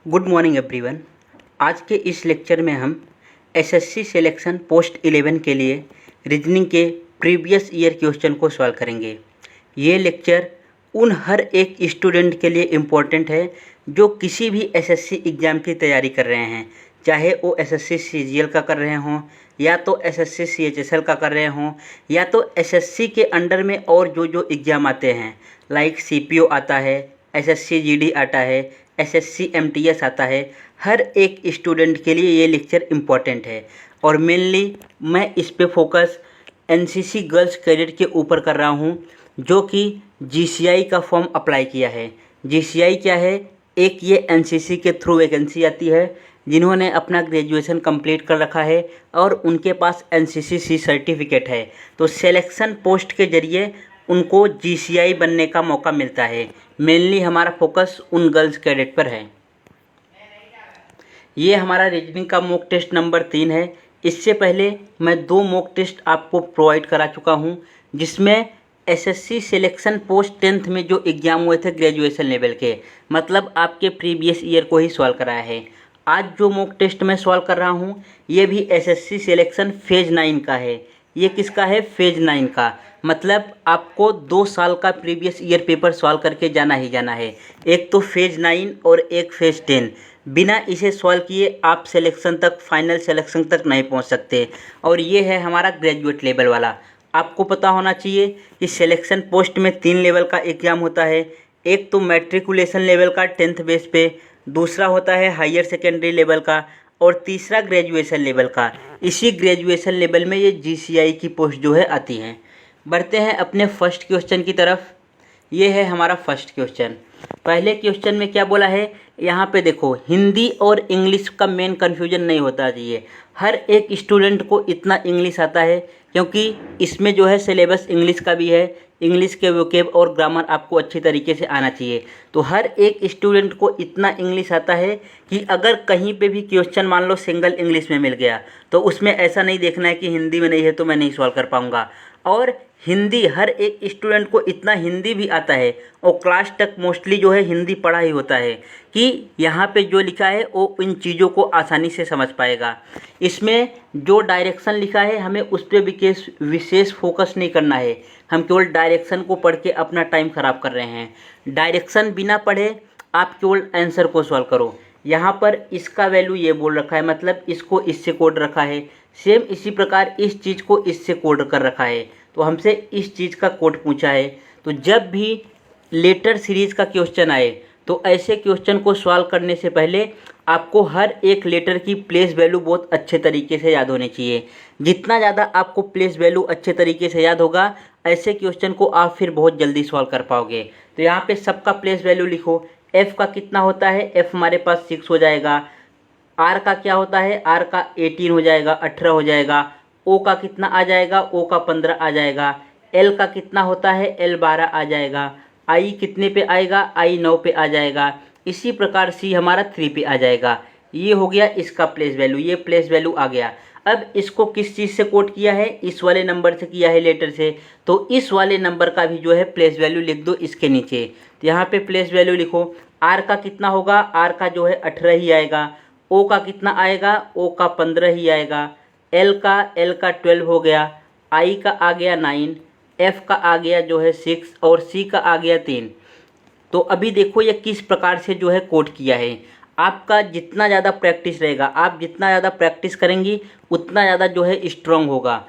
Good morning everyone. आज के इस लेक्चर में हम एसएससी सिलेक्शन पोस्ट 11 के लिए रीजनिंग के प्रीवियस ईयर क्वेश्चन को सॉल्व करेंगे। ये लेक्चर उन हर एक स्टूडेंट के लिए इम्पोर्टेंट है जो किसी भी एसएससी एग्ज़ाम की तैयारी कर रहे हैं, चाहे वो एसएससी सीजीएल का कर रहे हों या तो एसएससी सीएचएसएल का कर रहे हों या तो एसएससी के अंडर में और जो एग्ज़ाम आते हैं लाइक सीपीओ आता है, एसएससी जीडी आता है, एसएससी एमटीएस आता है। हर एक स्टूडेंट के लिए ये लेक्चर इम्पॉर्टेंट है और मेनली मैं इस पे फोकस एनसीसी गर्ल्स कैडेट के ऊपर कर रहा हूँ जो कि जीसीआई का फॉर्म अप्लाई किया है। जीसीआई क्या है? एक ये एनसीसी के थ्रू वैकेंसी आती है जिन्होंने अपना ग्रेजुएशन कंप्लीट कर रखा है और उनके पास एनसीसी सर्टिफिकेट है, तो सिलेक्शन पोस्ट के जरिए उनको जीसीआई बनने का मौका मिलता है। मेनली हमारा फोकस उन गर्ल्स कैडेट पर है। ये हमारा रीजनिंग का मॉक टेस्ट नंबर 3 है। इससे पहले मैं 2 मॉक टेस्ट आपको प्रोवाइड करा चुका हूँ जिसमें एसएससी सिलेक्शन पोस्ट 10th में जो एग्ज़ाम हुए थे ग्रेजुएशन लेवल के, मतलब आपके प्रीवियस ईयर को ही सॉल्व कराया है। आज जो मॉक टेस्ट मैं सॉल्व कर रहा हूँ ये भी एसएससी सिलेक्शन फेज़ 9 का है। ये किसका है? फेज़ 9 का। मतलब आपको 2 साल का प्रीवियस ईयर पेपर सॉल्व करके जाना ही जाना है। एक तो फेज़ 9 और एक फेज़ 10। बिना इसे सॉल्व किए आप सिलेक्शन तक, फाइनल सिलेक्शन तक नहीं पहुंच सकते। और ये है हमारा ग्रेजुएट लेवल वाला। आपको पता होना चाहिए कि सिलेक्शन पोस्ट में 3 लेवल का एग्ज़ाम होता है। एक तो मैट्रिकुलेशन लेवल का 10th बेस पे, दूसरा होता है हायर सेकेंडरी लेवल का और तीसरा ग्रेजुएशन लेवल का। इसी ग्रेजुएशन लेवल में ये जीसीआई की पोस्ट जो है आती हैं। बढ़ते हैं अपने फर्स्ट क्वेश्चन की तरफ। ये है हमारा फर्स्ट क्वेश्चन। पहले क्वेश्चन में क्या बोला है? यहाँ पे देखो, हिंदी और इंग्लिश का मेन कन्फ्यूजन नहीं होता चाहिए। हर एक स्टूडेंट को इतना इंग्लिश आता है क्योंकि इसमें जो है सिलेबस इंग्लिश का भी है। इंग्लिश के वोकेब और ग्रामर आपको अच्छी तरीके से आना चाहिए। तो हर एक स्टूडेंट को इतना इंग्लिश आता है कि अगर कहीं पे भी क्वेश्चन मान लो सिंगल इंग्लिश में मिल गया तो उसमें ऐसा नहीं देखना है कि हिंदी में नहीं है तो मैं नहीं सॉल्व कर पाऊँगा। और हिंदी, हर एक स्टूडेंट को इतना हिंदी भी आता है और क्लास तक मोस्टली जो है हिंदी पढ़ा ही होता है कि यहाँ पे जो लिखा है वो इन चीज़ों को आसानी से समझ पाएगा। इसमें जो डायरेक्शन लिखा है हमें उस पर विशेष फोकस नहीं करना है। हम केवल डायरेक्शन को पढ़ के अपना टाइम ख़राब कर रहे हैं। डायरेक्शन बिना पढ़े आप केवल आंसर को सॉल्व करो। यहाँ पर इसका वैल्यू ये बोल रखा है, मतलब इसको इससे कोड रखा है। सेम इसी प्रकार इस चीज़ को इससे कोड कर रखा है, तो हमसे इस चीज़ का कोड पूछा है। तो जब भी लेटर सीरीज़ का क्वेश्चन आए तो ऐसे क्वेश्चन को सॉल्व करने से पहले आपको हर एक लेटर की प्लेस वैल्यू बहुत अच्छे तरीके से याद होनी चाहिए। जितना ज़्यादा आपको प्लेस वैल्यू अच्छे तरीके से याद होगा ऐसे क्वेश्चन को आप फिर बहुत जल्दी सॉल्व कर पाओगे। तो यहाँ पे सबका प्लेस वैल्यू लिखो। एफ़ का कितना होता है? एफ़ हमारे पास 6 हो जाएगा। आर का क्या होता है? आर का 18 हो जाएगा, 18 हो जाएगा। ओ का कितना आ जाएगा? ओ का 15 आ जाएगा। एल का कितना होता है? एल 12 आ जाएगा। आई कितने पे आएगा? आई 9 पे आ जाएगा। इसी प्रकार सी हमारा 3 पे आ जाएगा। ये हो गया इसका प्लेस वैल्यू, ये प्लेस वैल्यू आ गया। अब इसको किस चीज़ से कोड किया है? इस वाले नंबर से किया है, लेटर से। तो इस वाले नंबर का भी जो है प्लेस वैल्यू लिख दो इसके नीचे। तो यहाँ पे प्लेस वैल्यू लिखो। आर का कितना होगा? आर का जो है 18 ही आएगा। ओ का कितना आएगा? ओ का 15 ही आएगा। एल का 12 हो गया। आई का आ गया 9, एफ का आ गया जो है 6 और सी का आ गया 3। तो अभी देखो ये किस प्रकार से जो है कोड किया है। आपका जितना ज़्यादा प्रैक्टिस रहेगा, आप जितना ज़्यादा प्रैक्टिस करेंगी उतना ज़्यादा जो है स्ट्रांग होगा।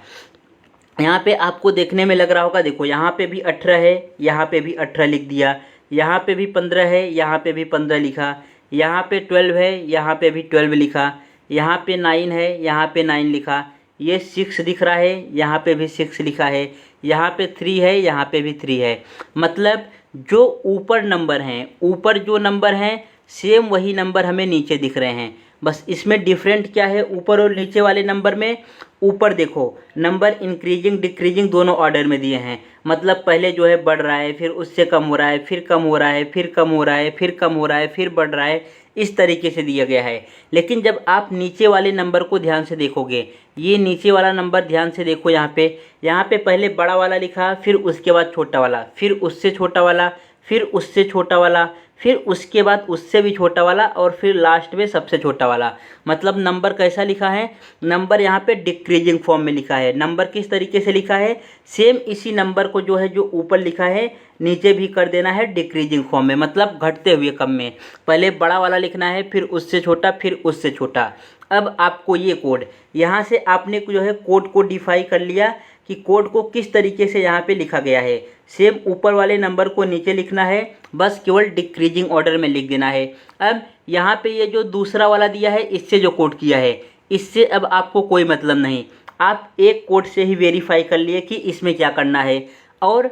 यहाँ पे आपको देखने में लग रहा होगा, देखो यहाँ पे भी 18 है, यहाँ पे भी 18 लिख दिया, यहाँ पे भी 15 है, यहाँ पे भी 15 लिखा, यहाँ पे 12 है, यहाँ पे भी 12 लिखा, यहाँ पे 9 है, यहाँ पे 9 लिखा, ये 6 दिख रहा है, यहाँ पे भी 6 लिखा है, यहाँ पे 3 है, यहाँ पे भी 3 है। मतलब जो ऊपर नंबर हैं, ऊपर जो नंबर हैं सेम वही नंबर हमें नीचे दिख रहे हैं। बस इसमें डिफरेंट क्या है ऊपर और नीचे वाले नंबर में? ऊपर देखो नंबर इंक्रीजिंग डिक्रीजिंग दोनों ऑर्डर में दिए हैं। मतलब पहले जो है बढ़ रहा है, फिर उससे कम हो रहा है, फिर कम हो रहा है, फिर कम हो रहा है, फिर कम हो रहा है, फिर बढ़ रहा है, इस तरीके से दिया गया है। लेकिन जब आप नीचे वाले नंबर को ध्यान से देखोगे, ये नीचे वाला नंबर ध्यान से देखो, यहाँ पे पहले बड़ा वाला लिखा, फिर उसके बाद छोटा वाला, फिर उससे छोटा वाला, फिर उससे छोटा वाला, फिर उसके बाद उससे भी छोटा वाला और फिर लास्ट में सबसे छोटा वाला। मतलब नंबर कैसा लिखा है, नंबर यहाँ पे डिक्रीजिंग फॉर्म में लिखा है। नंबर किस तरीके से लिखा है, सेम इसी नंबर को जो है जो ऊपर लिखा है नीचे भी कर देना है डिक्रीजिंग फॉर्म में, मतलब घटते हुए क्रम में। पहले बड़ा वाला लिखना है, फिर उससे छोटा, फिर उससे छोटा। अब आपको ये कोड यहाँ से आपने जो है कोड को डिफाइन कर लिया कि कोड को किस तरीके से यहाँ पे लिखा गया है। सेम ऊपर वाले नंबर को नीचे लिखना है, बस केवल डिक्रीजिंग ऑर्डर में लिख देना है। अब यहाँ पे ये जो दूसरा वाला दिया है इससे जो कोड किया है इससे अब आपको कोई मतलब नहीं, आप एक कोड से ही वेरीफाई कर लिए कि इसमें क्या करना है। और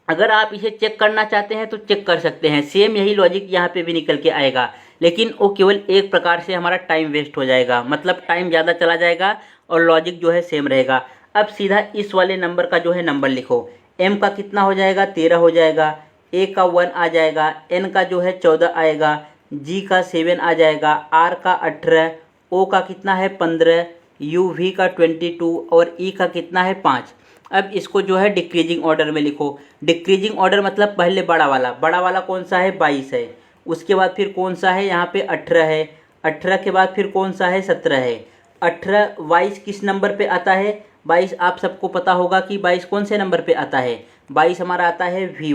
अगर आप इसे चेक करना चाहते हैं तो चेक कर सकते हैं, सेम यही लॉजिक यहाँ पे भी निकल के आएगा, लेकिन वो केवल एक प्रकार से हमारा टाइम वेस्ट हो जाएगा, मतलब टाइम ज़्यादा चला जाएगा और लॉजिक जो है सेम रहेगा। अब सीधा इस वाले नंबर का जो है नंबर लिखो। m का कितना हो जाएगा, 13 हो जाएगा, a का 1 आ जाएगा, n का जो है 14 आएगा, g का 7 आ जाएगा, r का 18, o का कितना है 15, u v का 22 और e का कितना है 5। अब इसको जो है डिक्रीजिंग ऑर्डर में लिखो। डिक्रीजिंग ऑर्डर मतलब पहले बड़ा वाला कौन सा है, 22 है। उसके बाद फिर कौन सा है, यहाँ पे 18 है। 18 के बाद फिर कौन सा है, 17 है। 18 22 किस नंबर पे आता है, 22 आप सबको पता होगा कि 22 कौन से नंबर पे आता है, 22 हमारा आता है v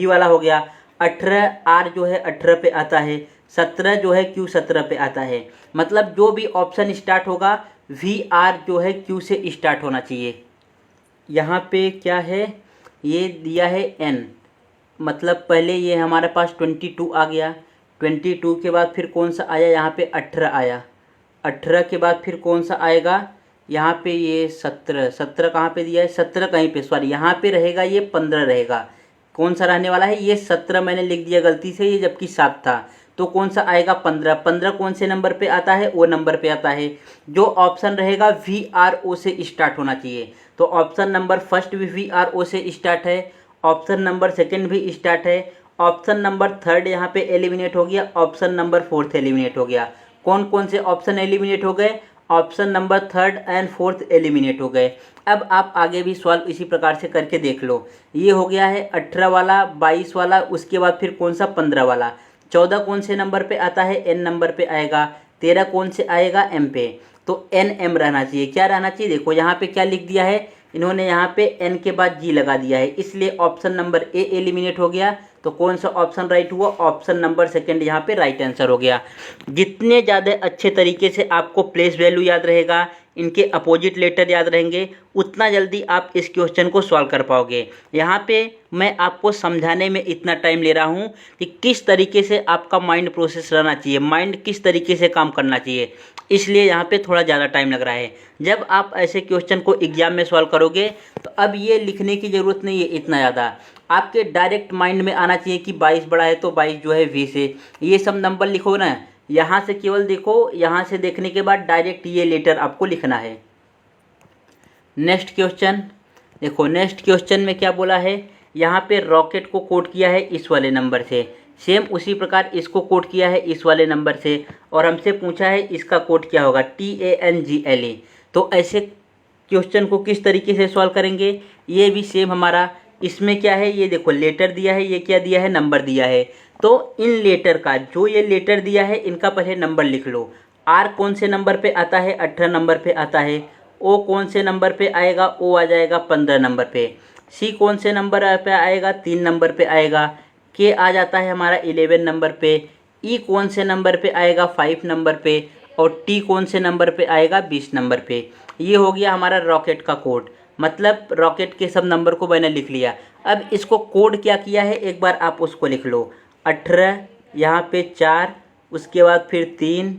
वाला हो गया। 18 r जो है 18 पे आता है। 17 जो है q 17 पे आता है। मतलब जो भी ऑप्शन स्टार्ट होगा v r जो है q से स्टार्ट होना चाहिए। यहाँ पे क्या है, ये दिया है n, मतलब पहले ये हमारे पास 22 आ गया। 22 के बाद फिर कौन सा आया, यहाँ पे 18 आया। 18 के बाद फिर कौन सा आएगा, यहाँ पे ये 17 कहाँ पे दिया है, 17 कहीं पे, सॉरी यहाँ पे रहेगा ये 15 रहेगा। कौन सा रहने वाला है, ये 17 मैंने लिख दिया गलती से, ये जबकि 7 था, तो कौन सा आएगा 15 कौन से नंबर पे आता है, वो नंबर पे आता है। जो ऑप्शन रहेगा VRO से स्टार्ट होना चाहिए, तो ऑप्शन नंबर फर्स्ट भी VRO से स्टार्ट है, ऑप्शन नंबर सेकंड भी स्टार्ट है, ऑप्शन नंबर थर्ड यहाँ पे एलिमिनेट हो गया, ऑप्शन नंबर फोर्थ एलिमिनेट हो गया। कौन कौन से ऑप्शन एलिमिनेट हो गए, option number third and fourth eliminate हो गए। अब आप आगे भी सॉल्व इसी प्रकार से करके देख लो। ये हो गया है 18 वाला, 22 वाला, उसके बाद फिर कौन सा 15 वाला। 14 कौन से नंबर पे आता है, n नंबर पे आएगा। 13 कौन से आएगा, m पे, तो NM रहना चाहिए। क्या रहना चाहिए, देखो यहाँ पे क्या लिख दिया है इन्होंने, यहाँ पे n के बाद g लगा दिया है, इसलिए ऑप्शन नंबर A एलिमिनेट हो गया। तो कौन सा ऑप्शन राइट हुआ, ऑप्शन नंबर सेकंड यहाँ पे राइट आंसर हो गया। जितने ज़्यादा अच्छे तरीके से आपको प्लेस वैल्यू याद रहेगा, इनके अपोजिट लेटर याद रहेंगे, उतना जल्दी आप इस क्वेश्चन को सॉल्व कर पाओगे। यहाँ पे मैं आपको समझाने में इतना टाइम ले रहा हूँ कि किस तरीके से आपका माइंड प्रोसेस रहना चाहिए, माइंड किस तरीके से काम करना चाहिए, इसलिए यहाँ पे थोड़ा ज़्यादा टाइम लग रहा है। जब आप ऐसे क्वेश्चन को एग्जाम में सॉल्व करोगे तो अब ये लिखने की ज़रूरत नहीं है इतना ज़्यादा, आपके डायरेक्ट माइंड में आना चाहिए कि 22 बड़ा है तो 22 जो है v से, ये सब नंबर लिखो ना, यहाँ से केवल देखो, यहाँ से देखने के बाद डायरेक्ट ये लेटर आपको लिखना है। नेक्स्ट क्वेश्चन देखो, नेक्स्ट क्वेश्चन में क्या बोला है, यहाँ पे रॉकेट को कोड किया है इस वाले नंबर से, सेम उसी प्रकार इसको कोड किया है इस वाले नंबर से, और हमसे पूछा है इसका कोड क्या होगा, TANGLE। तो ऐसे क्वेश्चन को किस तरीके से सॉल्व करेंगे, ये भी सेम हमारा, इसमें क्या है, ये देखो लेटर दिया है, ये क्या दिया है, नंबर दिया है। तो इन लेटर का, जो ये लेटर दिया है इनका पहले नंबर लिख लो। R कौन से नंबर पे आता है, 18 नंबर पे आता है। O कौन से नंबर पे आएगा, O आ जाएगा 15 नंबर पे। C कौन से नंबर पे आएगा, 3 नंबर पे आएगा। K आ जाता है हमारा 11 नंबर पे। E कौन से नंबर पे आएगा, 5 नंबर पे। और T कौन से नंबर पे आएगा, 20 नंबर पे। ये हो गया हमारा रॉकेट का कोड, मतलब रॉकेट के सब नंबर को मैंने लिख लिया। अब इसको कोड क्या किया है एक बार आप उसको लिख लो। 18, यहाँ पे 4, उसके बाद फिर 3,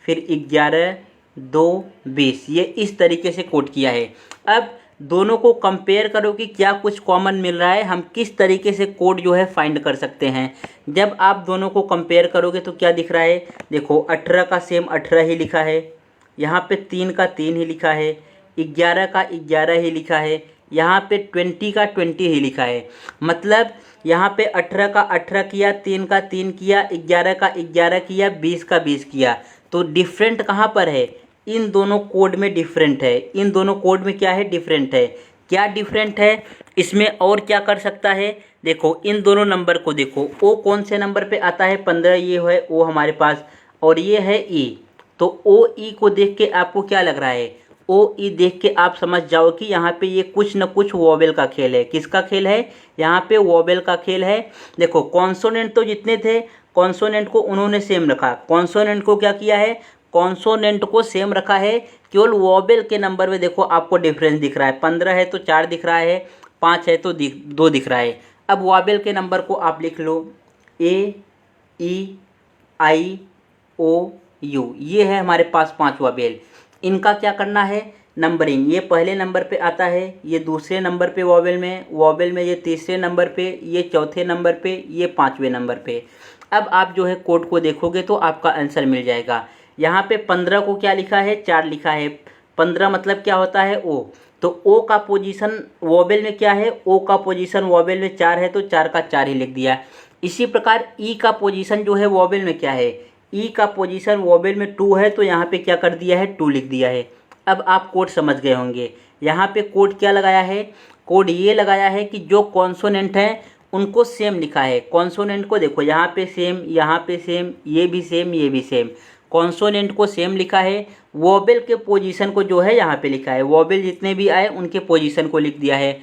फिर 11, 2, 20, ये इस तरीके से कोड किया है। अब दोनों को कंपेयर करो कि क्या कुछ कॉमन मिल रहा है, हम किस तरीके से कोड जो है फाइंड कर सकते हैं। जब आप दोनों को कंपेयर करोगे तो क्या दिख रहा है, देखो 18 का सेम 18 ही लिखा है, यहाँ पे 3 का 3 ही लिखा है, 11 का 11 ही लिखा है, यहाँ पे 20 का 20 ही लिखा है। मतलब यहाँ पे 18 का 18 किया, 3 का 3 किया, 11 का 11 किया, 20 का 20 किया। तो डिफरेंट कहाँ पर है, इन दोनों कोड में डिफरेंट है। इन दोनों कोड में क्या है, डिफरेंट है। क्या डिफरेंट है, इसमें और क्या कर सकता है, देखो इन दोनों नंबर को देखो, ओ कौन से नंबर पे आता है 15, ये है ओ हमारे पास, और ये है ई। तो ओ ई को देख के आपको क्या लग रहा है, ओ ई देख के आप समझ जाओ कि यहाँ पे ये कुछ न कुछ वोवेल का खेल है। किसका खेल है, यहाँ पे वोवेल का खेल है। देखो कॉन्सोनेंट तो जितने थे, कॉन्सोनेंट को उन्होंने सेम रखा, कॉन्सोनेंट को क्या किया है, कॉन्सोनेंट को सेम रखा है। केवल वोवेल के नंबर में देखो आपको डिफरेंस दिख रहा है, 15 है तो 4 दिख रहा है, 5 है तो 2 दिख रहा है। अब वोवेल के नंबर को आप लिख लो, ए ई आई ओ यू, ये है हमारे पास 5 वोवेल। इनका क्या करना है, नंबरिंग। ये पहले नंबर पे आता है, ये दूसरे नंबर पे वोवेल में ये तीसरे नंबर पे, ये चौथे नंबर पे, ये 5वें नंबर पे। अब आप जो है कोड को देखोगे तो आपका आंसर मिल जाएगा। यहाँ पे 15 को क्या लिखा है, 4 लिखा है। 15 मतलब क्या होता है, ओ। तो ओ का पोजीशन वोवेल में क्या है, ओ का पोजीशन वोवेल में 4 है तो 4 का 4 ही लिख दिया। इसी प्रकार ई का पोजीशन जो है वोवेल में क्या है, ई का पोजीशन वोवेल में 2 है तो यहाँ पे क्या कर दिया है, 2 लिख दिया है। अब आप कोड समझ गए होंगे। यहाँ पे कोड क्या लगाया है, कोड ये लगाया है कि जो कॉन्सोनेंट हैं उनको सेम लिखा है। कॉन्सोनेंट को देखो, यहाँ पे सेम, यहाँ पे सेम, ये भी सेम, ये भी सेम। कॉन्सोनेंट को सेम लिखा है, वोवेल के पोजीशन को जो है यहाँ पे लिखा है, वोवेल जितने भी आए उनके पोजीशन को लिख दिया है।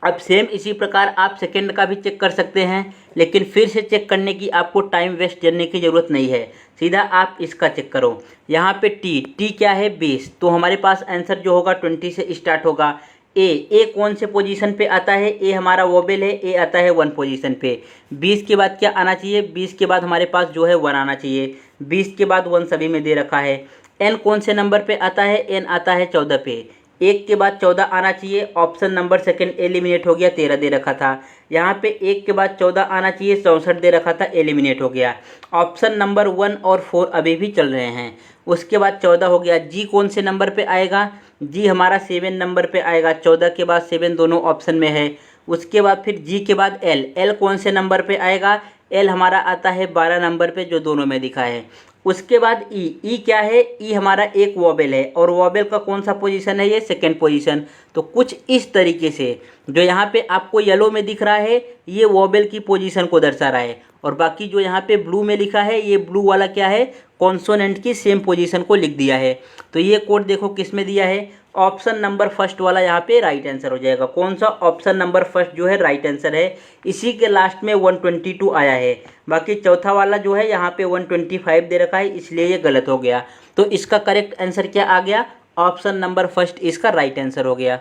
अब सेम इसी प्रकार आप सेकंड का भी चेक कर सकते हैं, लेकिन फिर से चेक करने की आपको टाइम वेस्ट करने की ज़रूरत नहीं है, सीधा आप इसका चेक करो। यहाँ पे टी क्या है, 20, तो हमारे पास आंसर जो होगा 20 से स्टार्ट होगा। ए कौन से पोजीशन पे आता है, ए हमारा वोवेल है, ए आता है 1 पोजीशन पे। 20 के बाद क्या आना चाहिए, 20 के बाद हमारे पास जो है 1 आना चाहिए। 20 के बाद 1 सभी में दे रखा है। एन कौन से नंबर पे आता है, एन आता है 14 पे। 1 के बाद 14 आना चाहिए, ऑप्शन नंबर सेकंड एलिमिनेट हो गया, 13 दे रखा था। यहाँ पे 1 के बाद 14 आना चाहिए, 64 दे रखा था, एलिमिनेट हो गया। ऑप्शन नंबर 1 और 4 अभी भी चल रहे हैं। उसके बाद 14 हो गया। जी कौन से नंबर पे आएगा, जी हमारा 7 नंबर पे आएगा, 14 के बाद 7 दोनों ऑप्शन में है। उसके बाद फिर जी के बाद एल कौन से नंबर पे आएगा, एल हमारा आता है 12 नंबर पे, जो दोनों में दिखा है। उसके बाद ई क्या है, ई हमारा एक वोवेल है, और वोवेल का कौन सा पोजीशन है, ये सेकंड पोजीशन। तो कुछ इस तरीके से जो यहाँ पे आपको येलो में दिख रहा है, ये वोवेल की पोजीशन को दर्शा रहा है, और बाकी जो यहाँ पे ब्लू में लिखा है, ये ब्लू वाला क्या है, कॉन्सोनेंट की सेम पोजीशन को लिख दिया है। तो ये कोड देखो किस में दिया है, ऑप्शन नंबर फर्स्ट वाला यहाँ पे राइट आंसर हो जाएगा। कौन सा, ऑप्शन नंबर फर्स्ट जो है राइट आंसर है। इसी के लास्ट में 122 आया है, बाकी चौथा वाला जो है यहाँ पे 125 दे रखा है, इसलिए ये गलत हो गया। तो इसका करेक्ट आंसर क्या आ गया, ऑप्शन नंबर फर्स्ट इसका राइट आंसर हो गया।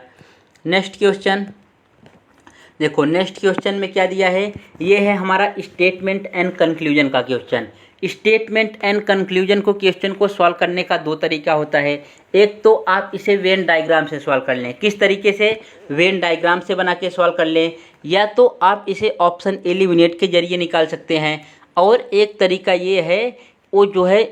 नेक्स्ट क्वेश्चन देखो, नेक्स्ट क्वेश्चन में क्या दिया है, ये है हमारा स्टेटमेंट एंड कंक्लूजन का क्वेश्चन। स्टेटमेंट एंड कंक्लूजन को क्वेश्चन को सॉल्व करने का 2 तरीका होता है। एक तो आप इसे वेन डायग्राम से सॉल्व कर लें, किस तरीके से, वेन डायग्राम से बना के सॉल्व कर लें, या तो आप इसे ऑप्शन एलिमिनेट के जरिए निकाल सकते हैं। और एक तरीका ये है, वो जो है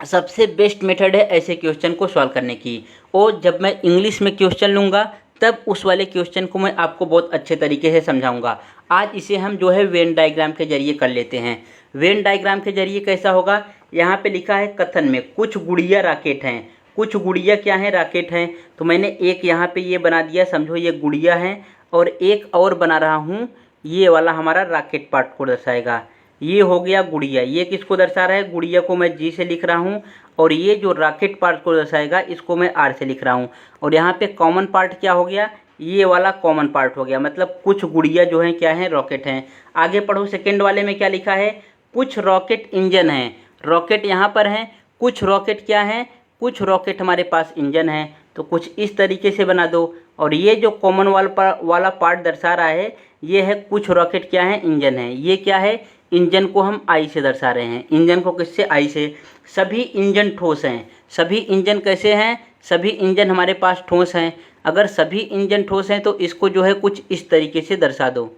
सबसे बेस्ट मेथड है ऐसे क्वेश्चन को सॉल्व करने की। और जब मैं इंग्लिश में क्वेश्चन लूँगा तब उस वाले क्वेश्चन को मैं आपको बहुत अच्छे तरीके से समझाऊंगा। आज इसे हम जो है वेन डायग्राम के जरिए कर लेते हैं। वेन डायग्राम के जरिए कैसा होगा, यहाँ पे लिखा है कथन में कुछ गुड़िया रॉकेट हैं, कुछ गुड़िया क्या है, रॉकेट हैं। तो मैंने एक यहाँ पे ये बना दिया, समझो ये गुड़िया है, और एक और बना रहा हूँ, ये वाला हमारा रॉकेट पार्ट को दर्शाएगा। ये हो गया गुड़िया, ये किसको दर्शा रहा है, गुड़िया को मैं जी से लिख रहा हूँ, और ये जो रॉकेट पार्ट को दर्शाएगा इसको मैं आर से लिख रहा हूँ। और यहाँ पे कॉमन पार्ट क्या हो गया, ये वाला कॉमन पार्ट हो गया, मतलब कुछ गुड़िया जो हैं क्या हैं, रॉकेट हैं। आगे पढ़ो, सेकेंड वाले में क्या लिखा है, कुछ रॉकेट इंजन हैं, रॉकेट यहाँ पर हैं, कुछ रॉकेट क्या हैं, कुछ रॉकेट हमारे पास इंजन हैं। तो कुछ इस तरीके से बना दो। और ये जो कॉमन वाला पार्ट दर्शा रहा है, ये है कुछ रॉकेट क्या है, इंजन है। ये क्या है, इंजन को हम आई से दर्शा रहे हैं। इंजन को किससे, आई से। सभी इंजन ठोस हैं, सभी इंजन कैसे हैं, सभी इंजन हमारे पास ठोस हैं। अगर सभी इंजन ठोस हैं तो इसको जो है कुछ इस तरीके से दर्शा दो।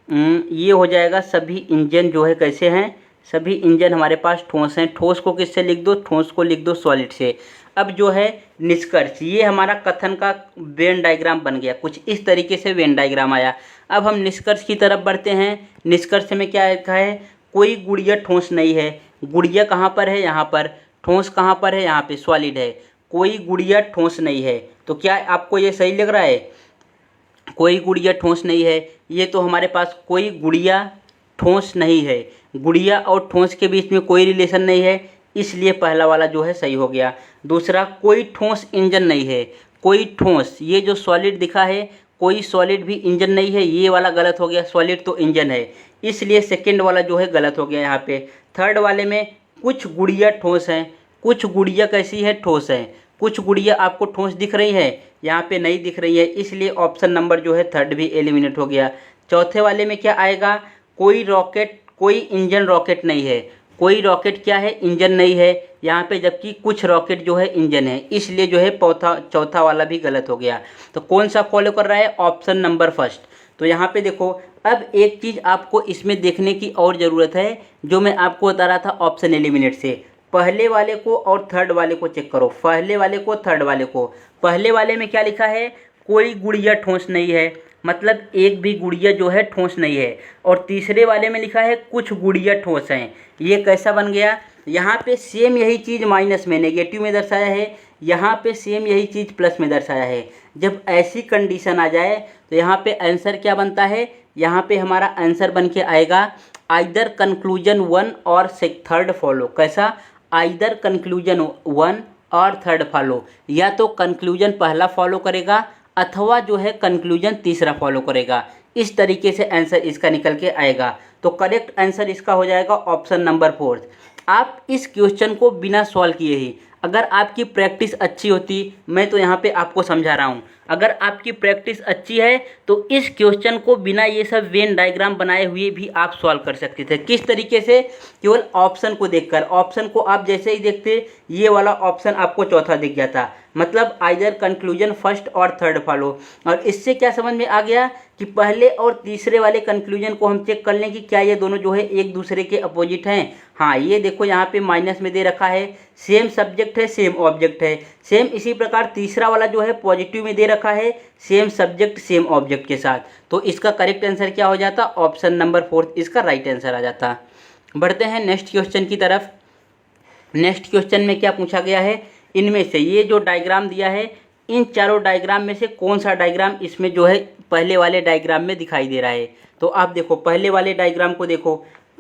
ये हो जाएगा, सभी इंजन जो है कैसे हैं, सभी इंजन हमारे पास ठोस हैं। ठोस को किससे लिख दो, ठोस को लिख दो सॉलिड से। अब जो है निष्कर्ष, ये हमारा कथन का वेन डायग्राम बन गया, कुछ इस तरीके से वेन डायग्राम आया। अब हम निष्कर्ष की तरफ बढ़ते हैं। निष्कर्ष में क्या लिखा है, कोई गुड़िया ठोस नहीं है। गुड़िया कहाँ पर है, यहाँ पर। ठोस कहाँ पर है, यहाँ पे सॉलिड है। कोई गुड़िया ठोस नहीं है। तो क्या आपको ये सही लग रहा है, कोई गुड़िया ठोस नहीं है, ये तो हमारे पास कोई गुड़िया ठोस नहीं है, गुड़िया और ठोस के बीच में कोई रिलेशन नहीं है, इसलिए पहला वाला जो है सही हो गया। दूसरा, कोई ठोस इंजन नहीं है, कोई ठोस, ये जो सॉलिड दिखा है कोई सॉलिड भी इंजन नहीं है, ये वाला गलत हो गया, सॉलिड तो इंजन है, इसलिए सेकंड वाला जो है गलत हो गया यहाँ पे। थर्ड वाले में कुछ गुड़िया ठोस हैं, कुछ गुड़िया कैसी है, ठोस है, कुछ गुड़िया आपको ठोस दिख रही है, यहाँ पे नहीं दिख रही है, इसलिए ऑप्शन नंबर जो है थर्ड भी एलिमिनेट हो गया। चौथे वाले में क्या आएगा, कोई रॉकेट, कोई इंजन रॉकेट नहीं है, कोई रॉकेट क्या है, इंजन नहीं है यहाँ पे, जबकि कुछ रॉकेट जो है इंजन है, इसलिए जो है चौथा वाला भी गलत हो गया। तो कौन सा फॉलो कर रहा है, ऑप्शन नंबर फर्स्ट। तो यहाँ पे देखो, अब एक चीज़ आपको इसमें देखने की और ज़रूरत है, जो मैं आपको बता रहा था ऑप्शन एलिमिनेट से, पहले वाले को और थर्ड वाले को चेक करो, पहले वाले को थर्ड वाले को। पहले वाले में क्या लिखा है, कोई गुड़िया ठोस नहीं है, मतलब एक भी गुड़िया जो है ठोस नहीं है, और तीसरे वाले में लिखा है कुछ गुड़िया ठोस हैं। ये कैसा बन गया, यहाँ पे सेम यही चीज़ माइनस में नेगेटिव में दर्शाया है, यहाँ पे सेम यही चीज़ प्लस में दर्शाया है। जब ऐसी कंडीशन आ जाए तो यहाँ पे आंसर क्या बनता है, यहाँ पे हमारा आंसर बन के आएगा आइदर कंक्लूजन वन और थर्ड फॉलो। कैसा, आइदर कंक्लूजन वन और थर्ड फॉलो, या तो कंक्लूजन पहला फॉलो करेगा अथवा जो है कंक्लूजन तीसरा फॉलो करेगा, इस तरीके से आंसर इसका निकल के आएगा। तो करेक्ट आंसर इसका हो जाएगा ऑप्शन नंबर फोर्थ। आप इस क्वेश्चन को बिना सॉल्व किए ही, अगर आपकी प्रैक्टिस अच्छी होती, मैं तो यहाँ पे आपको समझा रहा हूँ, अगर आपकी प्रैक्टिस अच्छी है तो इस क्वेश्चन को बिना ये सब वेन डायग्राम बनाए हुए भी आप सॉल्व कर सकते थे। किस तरीके से, केवल ऑप्शन को देखकर, ऑप्शन को आप जैसे ही देखते ये वाला ऑप्शन आपको चौथा दिख जाता, मतलब आइदर कंक्लूजन फर्स्ट और थर्ड फॉलो। और इससे क्या समझ में आ गया कि पहले और तीसरे वाले कंक्लूजन को हम चेक कर लें कि क्या ये दोनों जो है एक दूसरे के अपोजिट हैं। हाँ, ये देखो यहाँ पे माइनस में दे रखा है, सेम सब्जेक्ट है सेम ऑब्जेक्ट है, सेम इसी प्रकार तीसरा वाला जो है पॉजिटिव में दे रखा है, सेम सब्जेक्ट सेम ऑब्जेक्ट के साथ। तो इसका करेक्ट आंसर क्या हो जाता, ऑप्शन नंबर फोर्थ इसका राइट आंसर आ जाता। बढ़ते हैं नेक्स्ट क्वेश्चन की तरफ। नेक्स्ट क्वेश्चन में क्या पूछा गया है, इनमें से ये जो डायग्राम दिया है, इन चारों डायग्राम में से कौन सा डायग्राम इसमें जो है पहले वाले डायग्राम में दिखाई दे रहा है। तो आप देखो पहले वाले डायग्राम को देखो,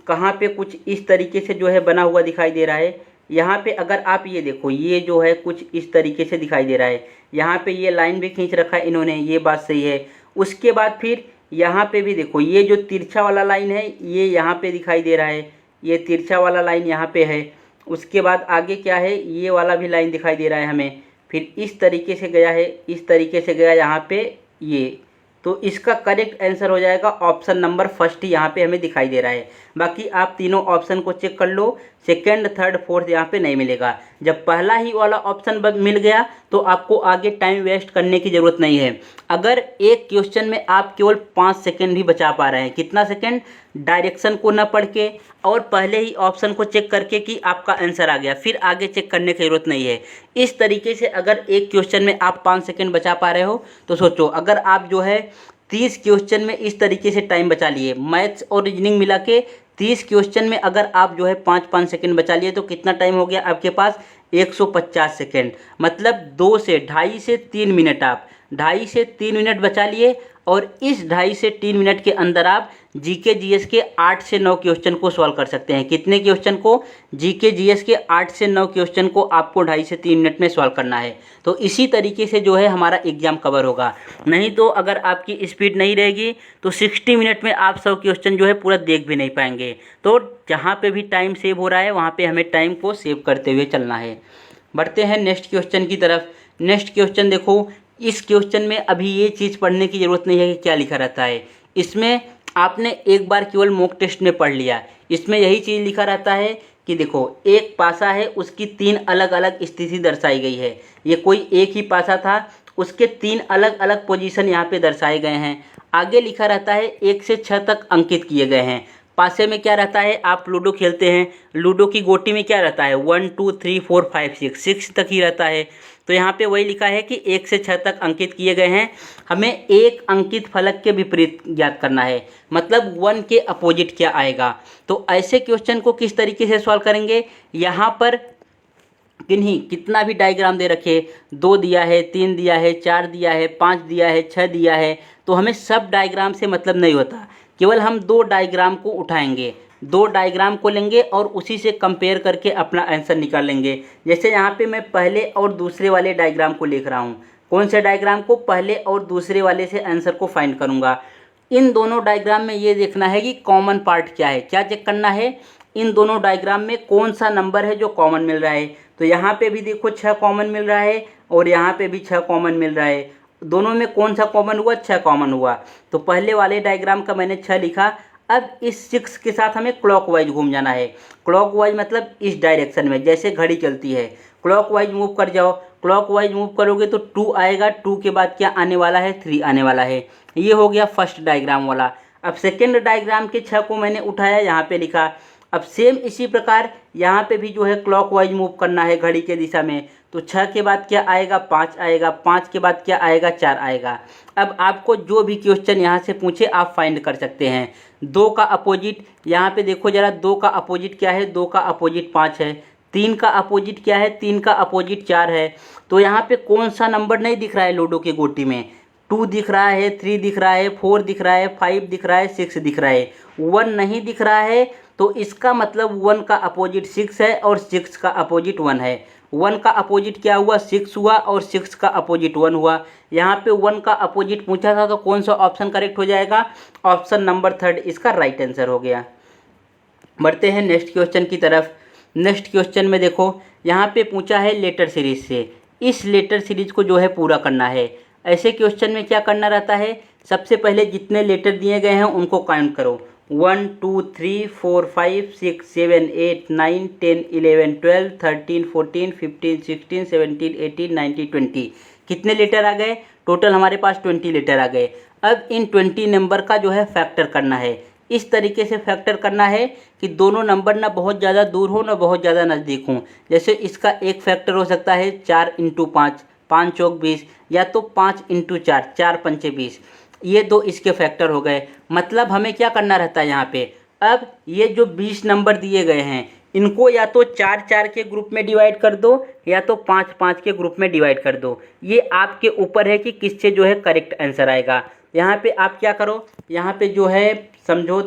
कहाँ पे कुछ इस तरीके से जो है बना हुआ दिखाई दे रहा है। यहाँ पे अगर आप ये देखो, ये जो है कुछ इस तरीके से दिखाई दे रहा है, यहाँ पे ये लाइन भी खींच रखा है इन्होंने, ये बात सही है। उसके बाद फिर यहाँ पे भी देखो, ये जो तिरछा वाला लाइन है ये यहाँ पे दिखाई दे रहा है, ये तिरछा वाला लाइन यहाँ पे है। उसके बाद आगे क्या है, ये वाला भी लाइन दिखाई दे रहा है हमें, फिर इस तरीके से गया है, इस तरीके से गया यहाँ पे ये। तो इसका करेक्ट आंसर हो जाएगा ऑप्शन नंबर फर्स्ट, यहाँ पे हमें दिखाई दे रहा है। बाकी आप तीनों ऑप्शन को चेक कर लो, सेकंड थर्ड फोर्थ यहाँ पे नहीं मिलेगा। जब पहला ही वाला ऑप्शन मिल गया तो आपको आगे टाइम वेस्ट करने की ज़रूरत नहीं है। अगर एक क्वेश्चन में आप केवल 5 सेकंड भी बचा पा रहे हैं, कितना सेकंड, डायरेक्शन को न पढ़ के और पहले ही ऑप्शन को चेक करके कि आपका आंसर आ गया, फिर आगे चेक करने की ज़रूरत नहीं है। इस तरीके से अगर एक क्वेश्चन में आप 5 सेकंड बचा पा रहे हो तो सोचो, अगर आप जो है 30 क्वेश्चन में इस तरीके से टाइम बचा लिए, मैथ्स और रीजनिंग मिला के 30 क्वेश्चन में अगर आप जो है 5-5 सेकंड बचा लिए तो कितना टाइम हो गया आपके पास, 150 सेकंड। मतलब 2 से 2.5 से 3 मिनट, आप 2.5 से 3 मिनट बचा लिए, और इस 2.5 से 3 मिनट के अंदर आप जीके जीएस के 8 से 9 क्वेश्चन को सॉल्व कर सकते हैं। कितने क्वेश्चन को, जीके जीएस के 8 से 9 क्वेश्चन को आपको 2.5 से 3 मिनट में सॉल्व करना है। तो इसी तरीके से जो है हमारा एग्जाम कवर होगा। नहीं तो अगर आपकी स्पीड नहीं रहेगी तो 60 मिनट में आप 100 क्वेश्चन जो है पूरा देख भी नहीं पाएंगे। तो जहाँ पे भी टाइम सेव हो रहा है वहाँ पे हमें टाइम को सेव करते हुए चलना है। बढ़ते हैं नेक्स्ट क्वेश्चन की तरफ। नेक्स्ट क्वेश्चन देखो, इस क्वेश्चन में अभी ये चीज़ पढ़ने की ज़रूरत नहीं है कि क्या लिखा रहता है। इसमें आपने एक बार केवल मॉक टेस्ट में पढ़ लिया, इसमें यही चीज़ लिखा रहता है कि देखो एक पासा है, उसकी 3 अलग अलग स्थिति दर्शाई गई है। ये कोई एक ही पासा था, उसके 3 अलग अलग पोजीशन यहाँ पे दर्शाए गए हैं। आगे लिखा रहता है 1 से 6 तक अंकित किए गए हैं। पासे में क्या रहता है, आप लूडो खेलते हैं, लूडो की गोटी में क्या रहता है, 1 2 3 4 5 6 तक ही रहता है। तो यहाँ पे वही लिखा है कि 1 से 6 तक अंकित किए गए हैं। हमें एक अंकित फलक के विपरीत ज्ञात करना है, मतलब 1 के अपोजिट क्या आएगा। तो ऐसे क्वेश्चन को किस तरीके से सॉल्व करेंगे, यहाँ पर किन्हीं कितना भी डायग्राम दे रखे, 2 दिया है, 3 दिया है, 4 दिया है, 5 दिया है, 6 दिया है, तो हमें सब डायग्राम से मतलब नहीं होता। केवल हम 2 डायग्राम को उठाएंगे, 2 डायग्राम को लेंगे और उसी से कंपेयर करके अपना आंसर निकाल लेंगे। जैसे यहाँ पे मैं पहले और दूसरे वाले डायग्राम को लिख रहा हूँ। कौन से डायग्राम को? पहले और दूसरे वाले से आंसर को फाइंड करूँगा। इन दोनों डायग्राम में ये देखना है कि कॉमन पार्ट क्या है। क्या चेक करना है? इन दोनों डायग्राम में कौन सा नंबर है जो कॉमन मिल रहा है। तो यहाँ पे भी देखो 6 कॉमन मिल रहा है और यहाँ पे भी 6 कॉमन मिल रहा है। दोनों में कौन सा कॉमन हुआ? 6 कॉमन हुआ। तो पहले वाले डायग्राम का मैंने 6 लिखा। अब इस 6 के साथ हमें क्लॉकवाइज घूम जाना है। क्लॉकवाइज मतलब इस डायरेक्शन में, जैसे घड़ी चलती है क्लॉकवाइज मूव कर जाओ। क्लॉकवाइज मूव करोगे तो 2 आएगा, 2 के बाद क्या आने वाला है? 3 आने वाला है। ये हो गया फर्स्ट डायग्राम वाला। अब सेकेंड डायग्राम के 6 को मैंने उठाया, यहाँ पे लिखा। अब सेम इसी प्रकार यहाँ पे भी जो है क्लॉकवाइज मूव करना है घड़ी के दिशा में। तो 6 के बाद क्या आएगा? 5 आएगा। 5 के बाद क्या आएगा? 4 आएगा। अब आपको जो भी क्वेश्चन यहाँ से पूछे आप फाइंड कर सकते हैं। 2 का अपोजिट, यहाँ पे देखो जरा, 2 का अपोजिट क्या है? 2 का अपोजिट 5 है। 3 का अपोजिट क्या है? 3 का अपोजिट 4 है। तो यहाँ पे कौन सा नंबर नहीं दिख रहा है लूडो की गोटी में? 2 दिख रहा है, 3 दिख रहा है, 4 दिख रहा है, 5 दिख रहा है, 6 दिख रहा है, 1 नहीं दिख रहा है। तो इसका मतलब 1 का अपोजिट 6 है और 6 का अपोजिट 1 है। 1 का अपोजिट क्या हुआ? 6 हुआ और 6 का अपोजिट 1 हुआ। यहाँ पे 1 का अपोजिट पूछा था तो कौन सा ऑप्शन करेक्ट हो जाएगा? ऑप्शन नंबर 3 इसका राइट आंसर हो गया। बढ़ते हैं नेक्स्ट क्वेश्चन की तरफ। नेक्स्ट क्वेश्चन में देखो यहाँ पे पूछा है लेटर सीरीज से। इस लेटर सीरीज को जो है पूरा करना है। ऐसे क्वेश्चन में क्या करना रहता है? सबसे पहले जितने लेटर दिए गए हैं उनको काउंट करो। 1 2 3 4 5 6 7 8 9 10 11 12 13 14 15 16 17 18 19 20। कितने लेटर आ गए? टोटल हमारे पास 20 लेटर आ गए। अब इन 20 नंबर का जो है फैक्टर करना है। इस तरीके से फैक्टर करना है कि दोनों नंबर ना बहुत ज़्यादा दूर हो ना बहुत ज़्यादा नज़दीक हो। जैसे इसका एक फैक्टर हो सकता है 4 × 5, 5 चौक 20, या तो 5 × 4, 4 पंचे 20। ये 2 इसके फैक्टर हो गए। मतलब हमें क्या करना रहता है यहाँ पे? अब ये जो 20 नंबर दिए गए हैं इनको या तो 4 4 के ग्रुप में डिवाइड कर दो या तो 5 5 के ग्रुप में डिवाइड कर दो। ये आपके ऊपर है कि किससे जो है करेक्ट आंसर आएगा। यहाँ पे आप क्या करो, यहाँ पे जो है समझो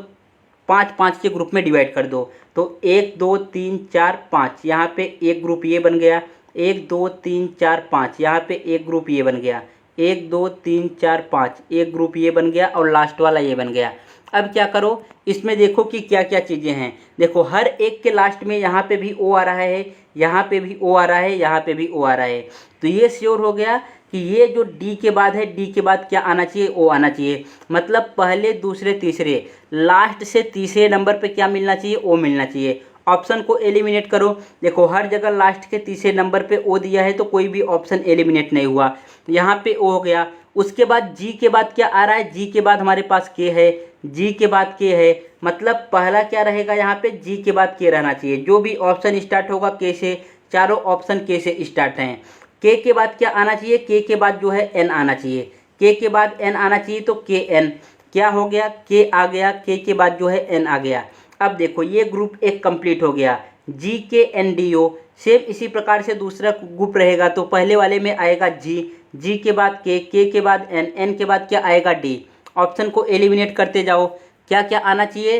5 5 के ग्रुप में डिवाइड कर दो। तो 1 2 3 4 5, यहाँ पे एक ग्रुप ये बन गया। 1 2 3 4 5, यहाँ पे एक ग्रुप ये बन गया। 1 2 3 4 5, एक ग्रुप ये बन गया और लास्ट वाला ये बन गया। अब क्या करो, इसमें देखो कि क्या क्या चीज़ें हैं। देखो हर एक के लास्ट में यहाँ पे भी ओ आ रहा है, यहाँ पे भी ओ आ रहा है, यहाँ पे भी ओ आ रहा है। तो ये श्योर हो गया कि ये जो डी के बाद है, डी के बाद क्या आना चाहिए? ओ आना चाहिए। मतलब पहले दूसरे तीसरे लास्ट से तीसरे नंबर पे क्या मिलना चाहिए? ओ मिलना चाहिए। ऑप्शन को एलिमिनेट करो। देखो हर जगह लास्ट के तीसरे नंबर पे ओ दिया है तो कोई भी ऑप्शन एलिमिनेट नहीं हुआ। यहाँ पे ओ हो गया। उसके बाद जी के बाद क्या आ रहा है? जी के बाद हमारे पास के है, जी के बाद के है। मतलब पहला क्या रहेगा यहाँ पे? जी के बाद के रहना चाहिए। जो भी ऑप्शन स्टार्ट होगा के से, चारों ऑप्शन के से स्टार्ट हैं। के बाद क्या आना चाहिए? के बाद जो है एन आना चाहिए। के बाद एन आना चाहिए तो के एन क्या हो गया? के आ गया। के बाद जो है एन आ गया। अब देखो ये ग्रुप एक कंप्लीट हो गया। जी के एन डी ओ। सेम इसी प्रकार से दूसरा ग्रुप रहेगा। तो पहले वाले में आएगा जी, जी के बाद के बाद एन, एन के बाद क्या आएगा? डी। ऑप्शन को एलिमिनेट करते जाओ। क्या क्या आना चाहिए?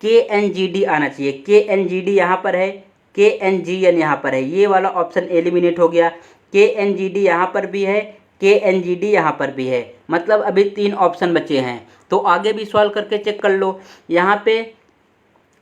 के एन जी डी आना चाहिए। के एन जी डी यहाँ पर है, के एन जी एन यहाँ पर है। ये वाला ऑप्शन एलिमिनेट हो गया। के एन जी डी यहाँ पर भी है, के एन जी डी यहाँ पर भी है। मतलब अभी 3 ऑप्शन बचे हैं। तो आगे भी सॉल्व करके चेक कर लो। यहाँ पे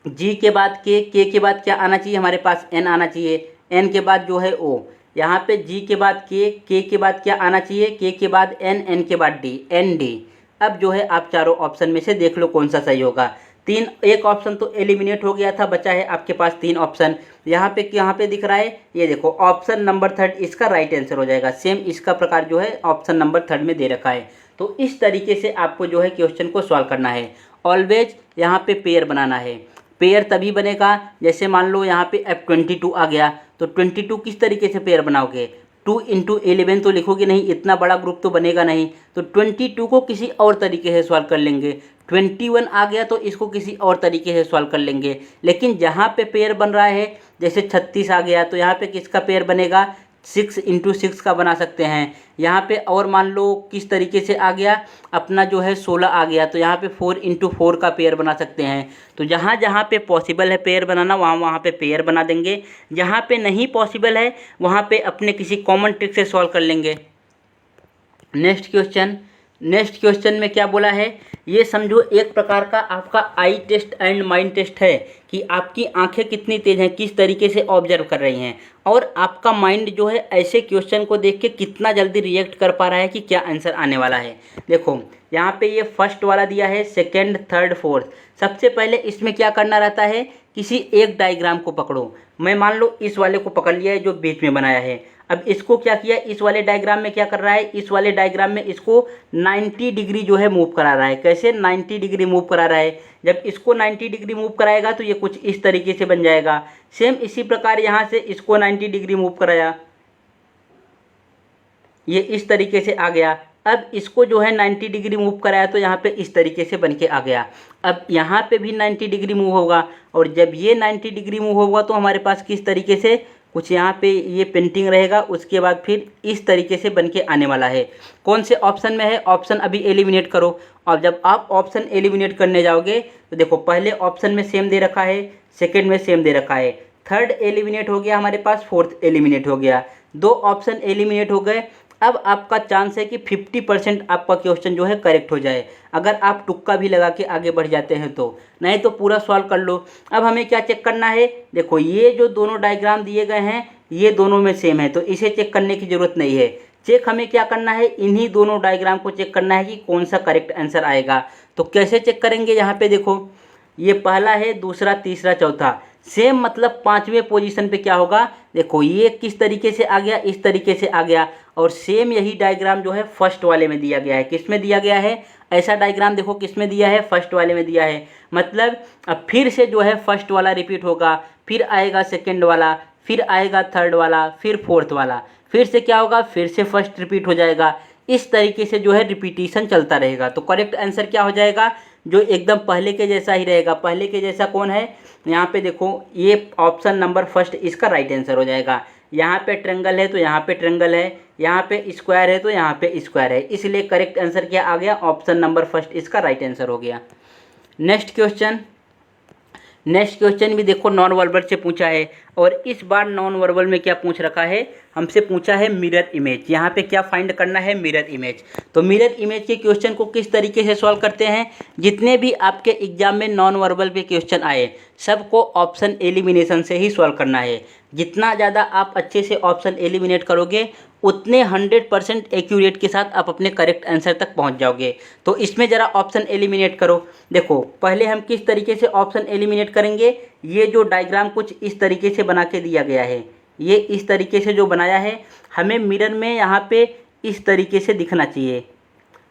जी के बाद के बाद क्या आना चाहिए? हमारे पास एन आना चाहिए। एन के बाद जो है ओ। यहाँ पे जी के बाद के बाद क्या आना चाहिए? के बाद एन, एन के बाद डी, एन डी। अब जो है आप चारों ऑप्शन में से देख लो कौन सा सही होगा। एक ऑप्शन तो एलिमिनेट हो गया था, बचा है आपके पास 3 ऑप्शन। यहाँ पे दिख रहा है, ये देखो ऑप्शन नंबर 3 इसका राइट आंसर हो जाएगा। सेम इसका प्रकार जो है ऑप्शन नंबर 3 में दे रखा है। तो इस तरीके से आपको जो है क्वेश्चन को सॉल्व करना है। ऑलवेज यहाँ पे पेयर बनाना है। पेयर तभी बनेगा जैसे मान लो यहाँ पे F22 आ गया तो 22 किस तरीके से पेयर बनाओगे? 2 × 11 तो लिखोगे नहीं, इतना बड़ा ग्रुप तो बनेगा नहीं। तो 22 को किसी और तरीके से सॉल्व कर लेंगे। 21 आ गया तो इसको किसी और तरीके से सॉल्व कर लेंगे। लेकिन जहाँ पे पेयर बन रहा है, जैसे 36 आ गया तो यहाँ पे किसका पेयर बनेगा, 6 × 6 का बना सकते हैं। यहाँ पे और मान लो किस तरीके से आ गया, अपना जो है 16 आ गया तो यहाँ पे 4 × 4 का पेयर बना सकते हैं। तो जहाँ जहाँ पे पॉसिबल है पेयर बनाना, वहाँ वहाँ पे पेयर बना देंगे। जहाँ पे नहीं पॉसिबल है वहाँ पे अपने किसी कॉमन ट्रिक से सॉल्व कर लेंगे। नेक्स्ट क्वेश्चन में क्या बोला है, ये समझो एक प्रकार का आपका आई टेस्ट एंड माइंड टेस्ट है कि आपकी आंखें कितनी तेज़ हैं, किस तरीके से ऑब्जर्व कर रही हैं, और आपका माइंड जो है ऐसे क्वेश्चन को देख के कितना जल्दी रिएक्ट कर पा रहा है कि क्या आंसर आने वाला है। देखो यहाँ पे ये फर्स्ट वाला दिया है, सेकेंड, थर्ड, फोर्थ। सबसे पहले इसमें क्या करना रहता है, किसी एक डायग्राम को पकड़ो। मैं मान लो इस वाले को पकड़ लिया है जो बीच में बनाया है। अब इसको क्या किया, इस वाले डायग्राम में क्या कर रहा है, इस वाले डायग्राम में इसको 90 डिग्री जो है मूव करा रहा है। कैसे 90 डिग्री मूव करा रहा है, जब इसको 90 डिग्री मूव कराएगा तो ये कुछ इस तरीके से बन जाएगा। सेम इसी प्रकार यहाँ से इसको 90 डिग्री मूव कराया, ये इस तरीके से आ गया। अब इसको जो है 90 डिग्री मूव कराया तो यहाँ पे इस तरीके से बन के आ गया। अब यहाँ पे भी 90 डिग्री मूव होगा, और जब ये 90 डिग्री मूव होगा तो हमारे पास किस तरीके से कुछ यहाँ पे ये पेंटिंग रहेगा, उसके बाद फिर इस तरीके से बन के आने वाला है। कौन से ऑप्शन में है, ऑप्शन अभी एलिमिनेट करो। और जब आप ऑप्शन एलिमिनेट करने जाओगे तो देखो पहले ऑप्शन में सेम दे रखा है, सेकेंड में सेम दे रखा है, थर्ड एलिमिनेट हो गया हमारे पास, फोर्थ एलिमिनेट हो गया, 2 ऑप्शन एलिमिनेट हो गए। अब आपका चांस है कि 50% आपका क्वेश्चन जो है करेक्ट हो जाए, अगर आप तुक्का भी लगा के आगे बढ़ जाते हैं तो, नहीं तो पूरा सॉल्व कर लो। अब हमें क्या चेक करना है, देखो ये जो दोनों डायग्राम दिए गए हैं ये दोनों में सेम है तो इसे चेक करने की ज़रूरत नहीं है। चेक हमें क्या करना है, इन्हीं दोनों डायग्राम को चेक करना है कि कौन सा करेक्ट आंसर आएगा। तो कैसे चेक करेंगे, यहाँ पे देखो ये पहला है, दूसरा, तीसरा, चौथा, सेम मतलब 5वें पोजीशन पे क्या होगा, देखो ये किस तरीके से आ गया, इस तरीके से आ गया। और सेम यही डायग्राम जो है फर्स्ट वाले में दिया गया है। किस में दिया गया है, ऐसा डायग्राम देखो किस में दिया है, फर्स्ट वाले में दिया है। मतलब अब फिर से जो है फर्स्ट वाला रिपीट होगा, फिर आएगा सेकेंड वाला, फिर आएगा थर्ड वाला, फिर फोर्थ वाला, फिर से क्या होगा, फिर से फर्स्ट रिपीट हो जाएगा। इस तरीके से जो है रिपीटिशन चलता रहेगा। तो करेक्ट आंसर क्या हो जाएगा, जो एकदम पहले के जैसा ही रहेगा। पहले के जैसा कौन है, यहाँ पे देखो ये ऑप्शन नंबर फर्स्ट इसका राइट आंसर हो जाएगा। यहाँ पे ट्रायंगल है तो यहाँ पे ट्रायंगल है, यहाँ पे स्क्वायर है तो यहाँ पे स्क्वायर है, इसलिए करेक्ट आंसर क्या आ गया, ऑप्शन नंबर फर्स्ट इसका राइट आंसर हो गया। नेक्स्ट क्वेश्चन भी देखो नॉन वर्बल से पूछा है, और इस बार नॉन वर्बल में क्या पूछ रखा है, हमसे पूछा है मिरर इमेज। यहाँ पे क्या फाइंड करना है, मिरर इमेज। तो मिरर इमेज के क्वेश्चन को किस तरीके से सॉल्व करते हैं, जितने भी आपके एग्जाम में नॉन वर्बल पे क्वेश्चन आए सबको ऑप्शन एलिमिनेशन से ही सॉल्व करना है। जितना ज़्यादा आप अच्छे से ऑप्शन एलिमिनेट करोगे उतने 100% एक्यूरेट के साथ आप अपने करेक्ट आंसर तक पहुंच जाओगे। तो इसमें ज़रा ऑप्शन एलिमिनेट करो। देखो पहले हम किस तरीके से ऑप्शन एलिमिनेट करेंगे, ये जो डायग्राम कुछ इस तरीके से बना के दिया गया है, ये इस तरीके से जो बनाया है, हमें मिरर में यहाँ पे इस तरीके से दिखना चाहिए,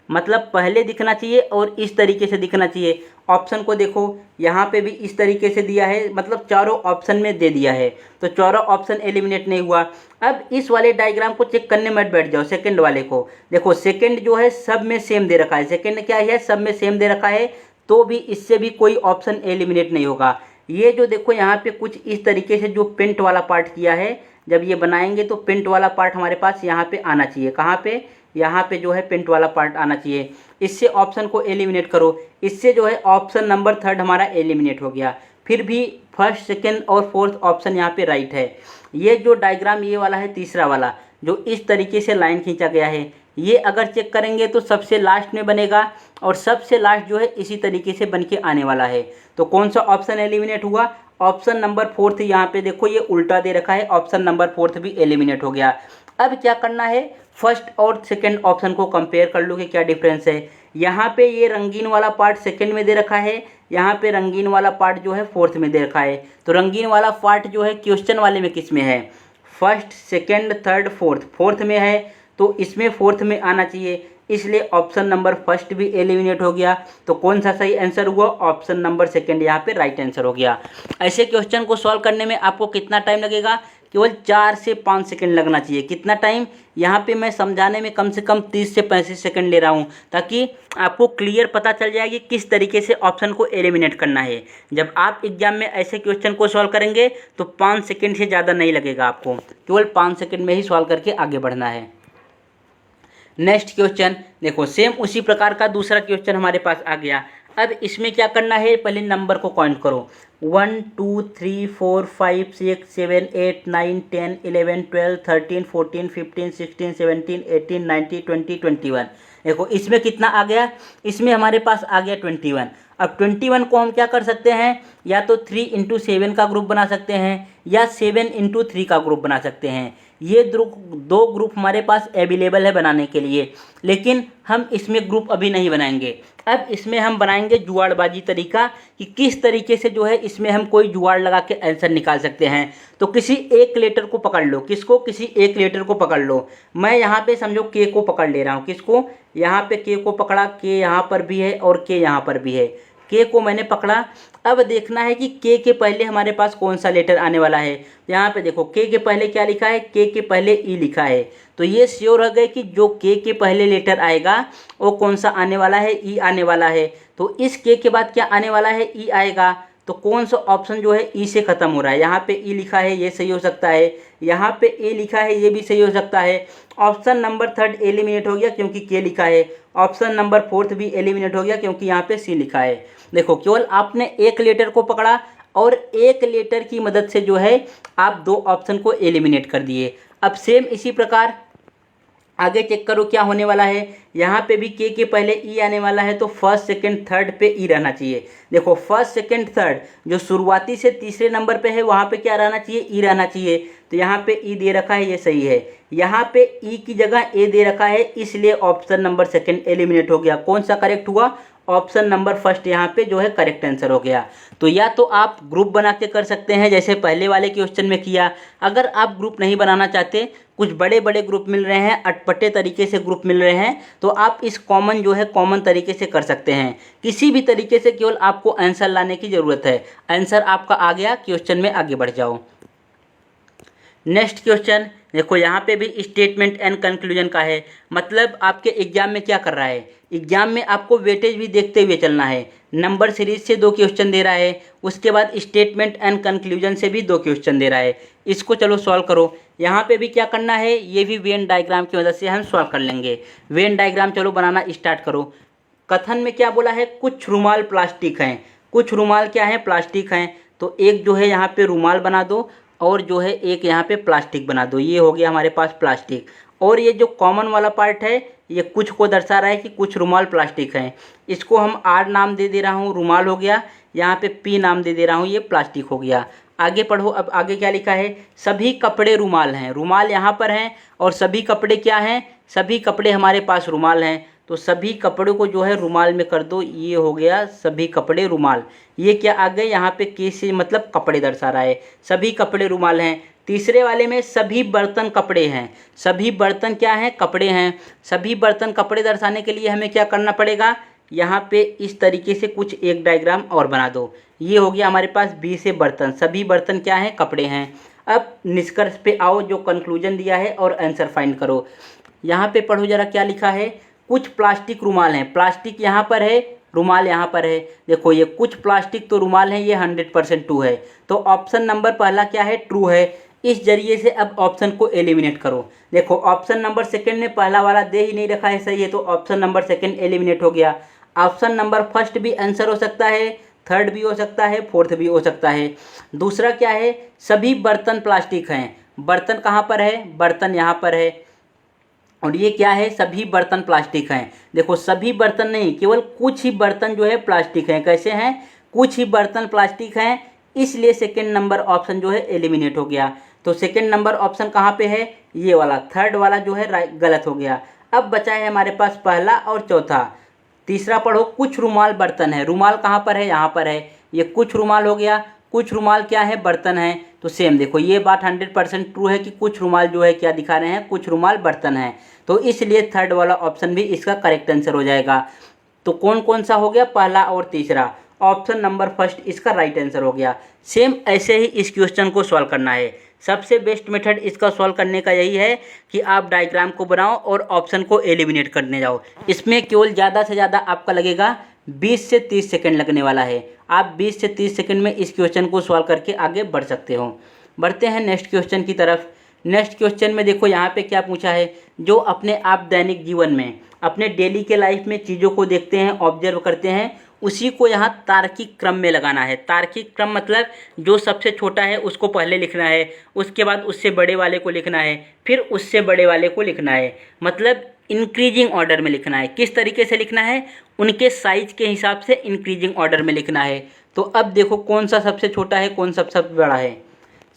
मतलब पहले दिखना चाहिए और इस तरीके से दिखना चाहिए। ऑप्शन को देखो यहाँ पे भी इस तरीके से दिया है, मतलब चारों ऑप्शन में दे दिया है, तो चारों ऑप्शन एलिमिनेट नहीं हुआ। अब इस वाले डायग्राम को चेक करने मत बैठ जाओ, सेकंड वाले को देखो, सेकंड जो है सब में सेम दे रखा है, सेकंड क्या है, सब में सेम दे रखा है, तो भी इससे भी कोई ऑप्शन एलिमिनेट नहीं होगा। ये जो देखो यहाँ पे कुछ इस तरीके से जो पेंट वाला पार्ट किया है, जब ये बनाएंगे तो पेंट वाला पार्ट हमारे पास यहाँ पे आना चाहिए। कहाँ पे, यहाँ पे जो है पेंट वाला पार्ट आना चाहिए। इससे ऑप्शन को एलिमिनेट करो, इससे जो है ऑप्शन नंबर थर्ड हमारा एलिमिनेट हो गया। फिर भी फर्स्ट, सेकेंड और फोर्थ ऑप्शन यहाँ पे राइट है। ये जो डायग्राम ये वाला है, तीसरा वाला जो इस तरीके से लाइन खींचा गया है, ये अगर चेक करेंगे तो सबसे लास्ट में बनेगा, और सबसे लास्ट जो है इसी तरीके से बन के आने वाला है। तो कौन सा ऑप्शन एलिमिनेट हुआ, ऑप्शन नंबर फोर्थ। यहाँ पे देखो ये उल्टा दे रखा है, ऑप्शन नंबर फोर्थ भी एलिमिनेट हो गया। अब क्या करना है, फर्स्ट और सेकंड ऑप्शन को कंपेयर कर लो कि क्या डिफरेंस है। यहाँ पे ये रंगीन वाला पार्ट सेकंड में दे रखा है, यहाँ पे रंगीन वाला पार्ट जो है फोर्थ में दे रखा है। तो रंगीन वाला पार्ट जो है क्वेश्चन वाले में किस में है, फर्स्ट, सेकंड, थर्ड, फोर्थ में है, तो इसमें फोर्थ में आना चाहिए, इसलिए ऑप्शन नंबर फर्स्ट भी एलिमिनेट हो गया। तो कौन सा सही आंसर हुआ, ऑप्शन नंबर सेकंड यहाँ पे राइट आंसर हो गया। ऐसे क्वेश्चन को सॉल्व करने में आपको कितना टाइम लगेगा, केवल 4 से 5 सेकंड लगना चाहिए। कितना टाइम, यहाँ पे मैं समझाने में कम से कम 30 से 35 सेकंड ले रहा हूँ, ताकि आपको क्लियर पता चल जाए कि किस तरीके से ऑप्शन को एलिमिनेट करना है। जब आप एग्जाम में ऐसे क्वेश्चन को सॉल्व करेंगे तो 5 सेकंड से ज़्यादा नहीं लगेगा आपको, केवल 5 सेकंड में ही सॉल्व करके आगे बढ़ना है। नेक्स्ट क्वेश्चन देखो, सेम उसी प्रकार का दूसरा क्वेश्चन हमारे पास आ गया। अब इसमें क्या करना है, पहले नंबर को काउंट करो। 1 2 3 4 5 6 7 8 9 10 11 12 13 14 15 16 17 18 19 20 21। देखो इसमें कितना आ गया, इसमें हमारे पास आ गया 21। अब 21 को हम क्या कर सकते हैं, या तो 3 × 7 का ग्रुप बना सकते हैं या 7 × 3 का ग्रुप बना सकते हैं। ये दो ग्रुप हमारे पास अवेलेबल है बनाने के लिए, लेकिन हम इसमें ग्रुप अभी नहीं बनाएंगे। अब इसमें हम बनाएंगे जुगाड़बाजी तरीका, कि किस तरीके से जो है इसमें हम कोई जुगाड़ लगा के आंसर निकाल सकते हैं। तो किसी एक लेटर को पकड़ लो, किसको, किसी एक लेटर को पकड़ लो। मैं यहाँ पे समझो के को पकड़ ले रहा हूँ, किसको, यहाँ पे के को पकड़ा, के यहाँ पर भी है और के यहाँ पर भी है, के को मैंने पकड़ा। अब देखना है कि के पहले हमारे पास कौन सा लेटर आने वाला है। यहाँ पे देखो के पहले क्या लिखा है, के पहले ई लिखा है, तो ये श्योर हो गए कि जो के पहले लेटर आएगा वो कौन सा आने वाला है, ई आने वाला है। तो इस के बाद क्या आने वाला है, ई आएगा। तो कौन सा ऑप्शन जो है ई से ख़त्म हो रहा है, यहाँ पे ई लिखा है ये सही हो सकता है, यहाँ पे ए लिखा है ये भी सही हो सकता है। ऑप्शन नंबर 3 एलिमिनेट हो गया क्योंकि के लिखा है। ऑप्शन नंबर 4 भी एलिमिनेट हो गया क्योंकि यहाँ पे सी लिखा है। देखो केवल आपने एक लेटर को पकड़ा और एक लेटर की मदद से जो है आप दो ऑप्शन को एलिमिनेट कर दिए। अब सेम इसी प्रकार आगे चेक करो क्या होने वाला है। यहाँ पे भी के पहले ई आने वाला है, तो फर्स्ट सेकंड थर्ड पे ई रहना चाहिए। देखो फर्स्ट सेकंड थर्ड जो शुरुआती से तीसरे नंबर पे है वहाँ पे क्या रहना चाहिए, ई रहना चाहिए। तो यहाँ पे ई दे रखा है, ये सही है। यहाँ पे ई की जगह ए दे रखा है, इसलिए ऑप्शन नंबर सेकंड एलिमिनेट हो गया। कौन सा करेक्ट हुआ, ऑप्शन नंबर फर्स्ट यहाँ पे जो है करेक्ट आंसर हो गया। तो या तो आप ग्रुप बना के कर सकते हैं जैसे पहले वाले क्वेश्चन में किया। अगर आप ग्रुप नहीं बनाना चाहते, कुछ बड़े बड़े ग्रुप मिल रहे हैं, अटपटे तरीके से ग्रुप मिल रहे हैं, तो आप इस कॉमन जो है कॉमन तरीके से कर सकते हैं। किसी भी तरीके से केवल आपको आंसर लाने की ज़रूरत है। आंसर आपका आ गया, क्वेश्चन में आगे बढ़ जाओ। नेक्स्ट क्वेश्चन देखो, यहाँ पे भी स्टेटमेंट एंड कंक्लूजन का है। मतलब आपके एग्जाम में क्या कर रहा है, एग्जाम में आपको वेटेज भी देखते हुए चलना है। नंबर सीरीज से 2 क्वेश्चन दे रहा है, उसके बाद स्टेटमेंट एंड कंक्लूजन से भी 2 क्वेश्चन दे रहा है। इसको चलो सॉल्व करो। यहाँ पे भी क्या करना है, ये भी वेन डायग्राम की मदद से हम सॉल्व कर लेंगे। वेन डायग्राम चलो बनाना स्टार्ट करो। कथन में क्या बोला है, कुछ रुमाल प्लास्टिक हैं। कुछ रुमाल क्या है, प्लास्टिक हैं। तो एक जो है यहाँ पे रुमाल बना दो और जो है एक यहाँ पे प्लास्टिक बना दो। ये हो गया हमारे पास प्लास्टिक। और ये जो कॉमन वाला पार्ट है ये कुछ को दर्शा रहा है कि कुछ रुमाल प्लास्टिक हैं। इसको हम आर नाम दे रहा हूँ, रुमाल हो गया। यहाँ पे पी नाम दे रहा हूँ, ये प्लास्टिक हो गया। आगे पढ़ो। अब आगे क्या लिखा है, सभी कपड़े रुमाल हैं। रुमाल यहाँ पर हैं और सभी कपड़े क्या हैं, सभी कपड़े हमारे पास रुमाल हैं। तो सभी कपड़ों को जो है रुमाल में कर दो। ये हो गया सभी कपड़े रुमाल। ये क्या आ गए, यहाँ पे के से मतलब कपड़े दर्शा रहा है। सभी कपड़े रुमाल हैं। तीसरे वाले में सभी बर्तन कपड़े हैं। सभी बर्तन क्या हैं, कपड़े हैं। सभी बर्तन कपड़े दर्शाने के लिए हमें क्या करना पड़ेगा, यहाँ पे इस तरीके से कुछ एक डायग्राम और बना दो। ये हो गया हमारे पास बी से बर्तन। सभी बर्तन क्या हैं, कपड़े हैं। अब निष्कर्ष पे आओ, जो कंक्लूजन दिया है और आंसर फाइंड करो। यहाँ पे पढ़ो जरा क्या लिखा है, कुछ प्लास्टिक रुमाल हैं। प्लास्टिक यहाँ पर है, रुमाल यहाँ पर है। देखो ये कुछ प्लास्टिक तो रुमाल है, ये 100% ट्रू है। तो ऑप्शन नंबर पहला क्या है, ट्रू है। इस जरिए से अब ऑप्शन को एलिमिनेट करो। देखो ऑप्शन नंबर सेकंड ने पहला वाला दे ही नहीं रखा है, सही है, तो ऑप्शन नंबर सेकंड एलिमिनेट हो गया। ऑप्शन नंबर फर्स्ट भी आंसर हो सकता है, थर्ड भी हो सकता है, फोर्थ भी हो सकता है। दूसरा क्या है, सभी बर्तन प्लास्टिक हैं। बर्तन कहाँ पर है, बर्तन यहाँ पर है। और ये क्या है, सभी बर्तन प्लास्टिक हैं। देखो सभी बर्तन नहीं, केवल कुछ ही बर्तन जो है प्लास्टिक हैं। कैसे हैं, कुछ ही बर्तन प्लास्टिक हैं, इसलिए सेकंड नंबर ऑप्शन जो है एलिमिनेट हो गया। तो सेकंड नंबर ऑप्शन कहाँ पे है, ये वाला, थर्ड वाला जो है गलत हो गया। अब बचा है हमारे पास पहला और चौथा। तीसरा पढ़ो, कुछ रुमाल बर्तन है। रुमाल कहाँ पर है, यहाँ पर है। ये कुछ रुमाल हो गया। कुछ रुमाल क्या है, बर्तन है। तो सेम देखो ये बात 100% ट्रू है कि कुछ रुमाल जो है क्या दिखा रहे हैं, कुछ रुमाल बर्तन है। तो इसलिए थर्ड वाला ऑप्शन भी इसका करेक्ट आंसर हो जाएगा। तो कौन कौन सा हो गया, पहला और तीसरा। ऑप्शन नंबर फर्स्ट इसका राइट आंसर हो गया। सेम ऐसे ही इस क्वेश्चन को सॉल्व करना है। सबसे बेस्ट मेथड इसका सॉल्व करने का यही है कि आप डायग्राम को बनाओ और ऑप्शन को एलिमिनेट करने जाओ। इसमें केवल ज़्यादा से ज़्यादा आपका लगेगा 20 से 30 सेकंड लगने वाला है। आप 20 से 30 सेकंड में इस क्वेश्चन को सॉल्व करके आगे बढ़ सकते हो। बढ़ते हैं नेक्स्ट क्वेश्चन की तरफ। नेक्स्ट क्वेश्चन में देखो यहाँ पे क्या पूछा है, जो अपने आप दैनिक जीवन में अपने डेली के लाइफ में चीज़ों को देखते हैं, ऑब्जर्व करते हैं, उसी को यहाँ तार्किक क्रम में लगाना है। तार्किक क्रम मतलब जो सबसे छोटा है उसको पहले लिखना है, उसके बाद उससे बड़े वाले को लिखना है, फिर उससे बड़े वाले को लिखना है। मतलब इंक्रीजिंग ऑर्डर में लिखना है। किस तरीके से लिखना है, उनके साइज के हिसाब से इंक्रीजिंग ऑर्डर में लिखना है। तो अब देखो कौन सा सबसे छोटा है, कौन सा सबसे बड़ा है।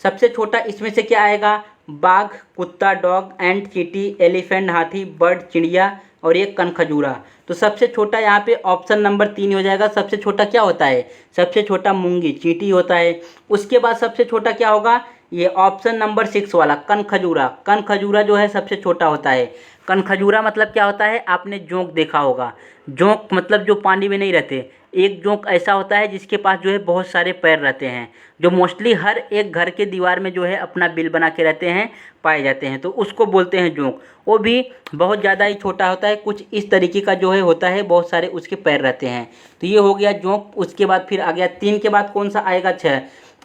सबसे छोटा इसमें से क्या आएगा, बाघ, कुत्ता, डॉग, एंड, चींटी, एलिफेंट, हाथी, बर्ड, चिड़िया और ये कनखजूरा। तो सबसे छोटा यहाँ पे ऑप्शन नंबर 3 हो जाएगा। सबसे छोटा क्या होता है, सबसे छोटा मूंगी, चींटी होता है। उसके बाद सबसे छोटा क्या होगा, ये ऑप्शन नंबर 6 वाला कनखजूरा। कनखजूरा जो है सबसे छोटा होता है। कनखजूरा मतलब क्या होता है, आपने जोंक देखा होगा। जोंक मतलब जो पानी में नहीं रहते। एक जोंक ऐसा होता है जिसके पास जो है बहुत सारे पैर रहते हैं, जो मोस्टली हर एक घर के दीवार में जो है अपना बिल बना के रहते हैं, पाए जाते हैं। तो उसको बोलते हैं जोंक। वो भी बहुत ज़्यादा ही छोटा होता है, कुछ इस तरीके का जो है होता है, बहुत सारे उसके पैर रहते हैं। तो ये हो गया जोंक। उसके बाद फिर आ गया 3 के बाद कौन सा आएगा, 6।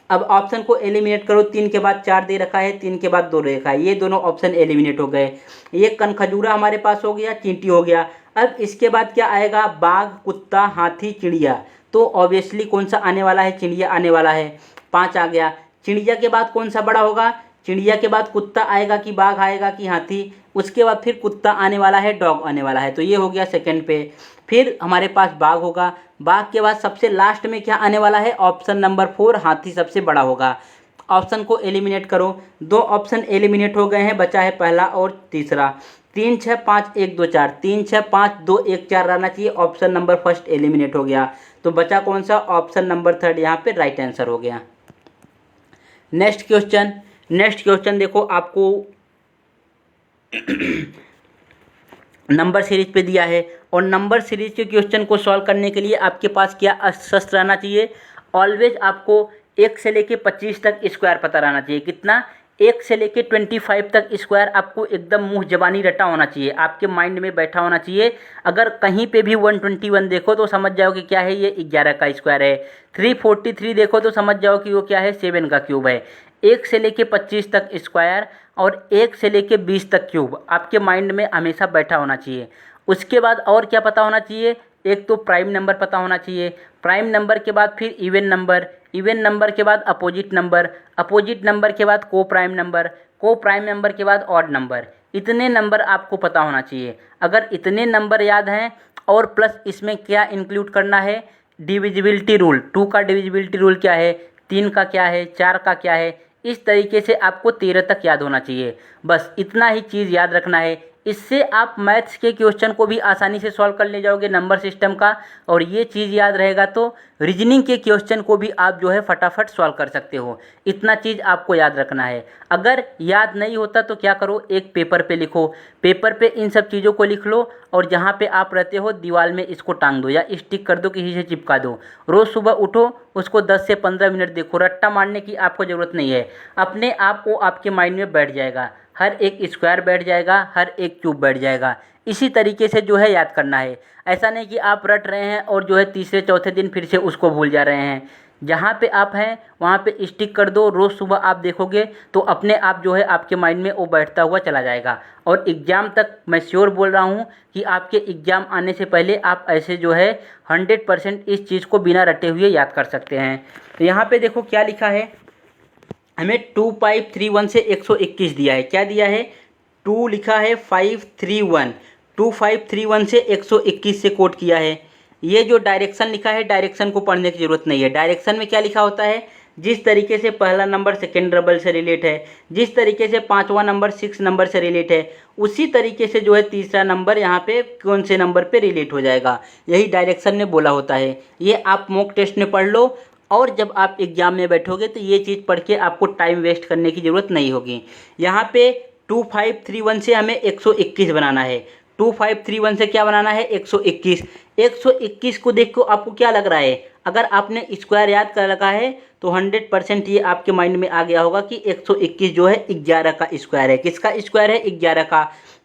अब ऑप्शन को एलिमिनेट करो। 3 के बाद 4 दे रखा है, 3 के बाद 2 दे रखा है, ये दोनों ऑप्शन एलिमिनेट हो गए। ये कनखजूरा हमारे पास हो गया, चींटी हो गया। अब इसके बाद क्या आएगा, बाघ, कुत्ता, हाथी, चिड़िया। तो ऑब्वियसली कौन सा आने वाला है, चिड़िया आने वाला है। 5 आ गया। चिड़िया के बाद कौन सा बड़ा होगा, चिड़िया के बाद कुत्ता आएगा कि बाघ आएगा कि हाथी। उसके बाद फिर कुत्ता आने वाला है, डॉग आने वाला है। तो ये हो गया सेकंड पे। फिर हमारे पास बाघ होगा। बाघ के बाद सबसे लास्ट में क्या आने वाला है, ऑप्शन नंबर 4 हाथी सबसे बड़ा होगा। ऑप्शन को एलिमिनेट करो। 2 ऑप्शन एलिमिनेट हो गए हैं, बचा है पहला और तीसरा। 3 6 5 1 2 4, 3 6 5 2 1 4 रहना चाहिए। ऑप्शन नंबर फर्स्ट एलिमिनेट हो गया। तो बचा कौन सा, ऑप्शन नंबर 3 यहाँ पे राइट आंसर हो गया। नेक्स्ट क्वेश्चन देखो आपको नंबर सीरीज पे दिया है, और नंबर सीरीज के क्वेश्चन को सॉल्व करने के लिए आपके पास क्या शस्त्र रहना चाहिए, ऑलवेज आपको 1 से लेके 25 तक स्क्वायर पता रहना चाहिए। कितना, 1 से लेके 25 तक स्क्वायर आपको एकदम मुंह जबानी रटा होना चाहिए, आपके माइंड में बैठा होना चाहिए। अगर कहीं पे भी 121 देखो तो समझ जाओ कि क्या है, ये 11 का स्क्वायर है। 343 देखो तो समझ जाओ कि वो क्या है, 7 का क्यूब है। 1 से लेके 25 तक स्क्वायर और 1 से लेके 20 तक क्यूब आपके माइंड में हमेशा बैठा होना चाहिए। उसके बाद और क्या पता होना चाहिए, एक तो प्राइम नंबर पता होना चाहिए। प्राइम नंबर के बाद फिर इवन नंबर के बाद अपोजिट नंबर के बाद को प्राइम नंबर के बाद ऑड नंबर। इतने नंबर आपको पता होना चाहिए। अगर इतने नंबर याद हैं और प्लस इसमें क्या इंक्लूड करना है, डिविजिबिलिटी रूल। 2 का डिविजिबिलिटी रूल क्या है, 3 का क्या है, 4 का क्या है। इस तरीके से आपको 13 तक याद होना चाहिए। बस इतना ही चीज़ याद रखना है। इससे आप मैथ्स के क्वेश्चन को भी आसानी से सॉल्व कर ले जाओगे नंबर सिस्टम का, और ये चीज़ याद रहेगा तो रीजनिंग के क्वेश्चन को भी आप जो है फटाफट सॉल्व कर सकते हो। इतना चीज़ आपको याद रखना है। अगर याद नहीं होता तो क्या करो, एक पेपर पे लिखो, पेपर पे इन सब चीज़ों को लिख लो, और जहाँ पे आप रहते हो दीवार में इसको टांग दो या स्टिक कर दो, किसी से चिपका दो। रोज़ सुबह उठो, उसको 10 से 15 मिनट देखो। रट्टा मारने की आपको ज़रूरत नहीं है, अपने आप वो आपके माइंड में बैठ जाएगा। हर एक स्क्वायर बैठ जाएगा, हर एक क्यूब बैठ जाएगा। इसी तरीके से जो है याद करना है। ऐसा नहीं कि आप रट रहे हैं और जो है तीसरे चौथे दिन फिर से उसको भूल जा रहे हैं। जहाँ पे आप हैं वहाँ पे स्टिक कर दो, रोज़ सुबह आप देखोगे तो अपने आप जो है आपके माइंड में वो बैठता हुआ चला जाएगा। और एग्ज़ाम तक मैं श्योर बोल रहा हूँ कि आपके एग्ज़ाम आने से पहले आप ऐसे जो है 100% इस चीज़ को बिना रटे हुए याद कर सकते हैं। तो यहाँ पे देखो क्या लिखा है, हमें 2531 से 121 दिया है। क्या दिया है, 2 लिखा है 2531 से 121 से कोट किया है। ये जो डायरेक्शन लिखा है, डायरेक्शन को पढ़ने की ज़रूरत नहीं है। डायरेक्शन में क्या लिखा होता है, जिस तरीके से पहला नंबर सेकेंड डबल से रिलेट है, जिस तरीके से 5वां नंबर 6 नंबर से रिलेट है, उसी तरीके से जो है तीसरा नंबर यहाँ पे कौन से नंबर पे रिलेट हो जाएगा। यही डायरेक्शन में बोला होता है। ये आप मॉक टेस्ट में पढ़ लो, और जब आप एग्ज़ाम में बैठोगे तो ये चीज़ पढ़ के आपको टाइम वेस्ट करने की ज़रूरत नहीं होगी। यहाँ पे 2531 से हमें 121 बनाना है। 2531 से क्या बनाना है 121। 121 को देख के आपको क्या लग रहा है, अगर आपने स्क्वायर याद कर रखा है तो 100% ये आपके माइंड में आ गया होगा कि 121 जो है 11 का स्क्वायर है। किसका स्क्वायर है 11 का।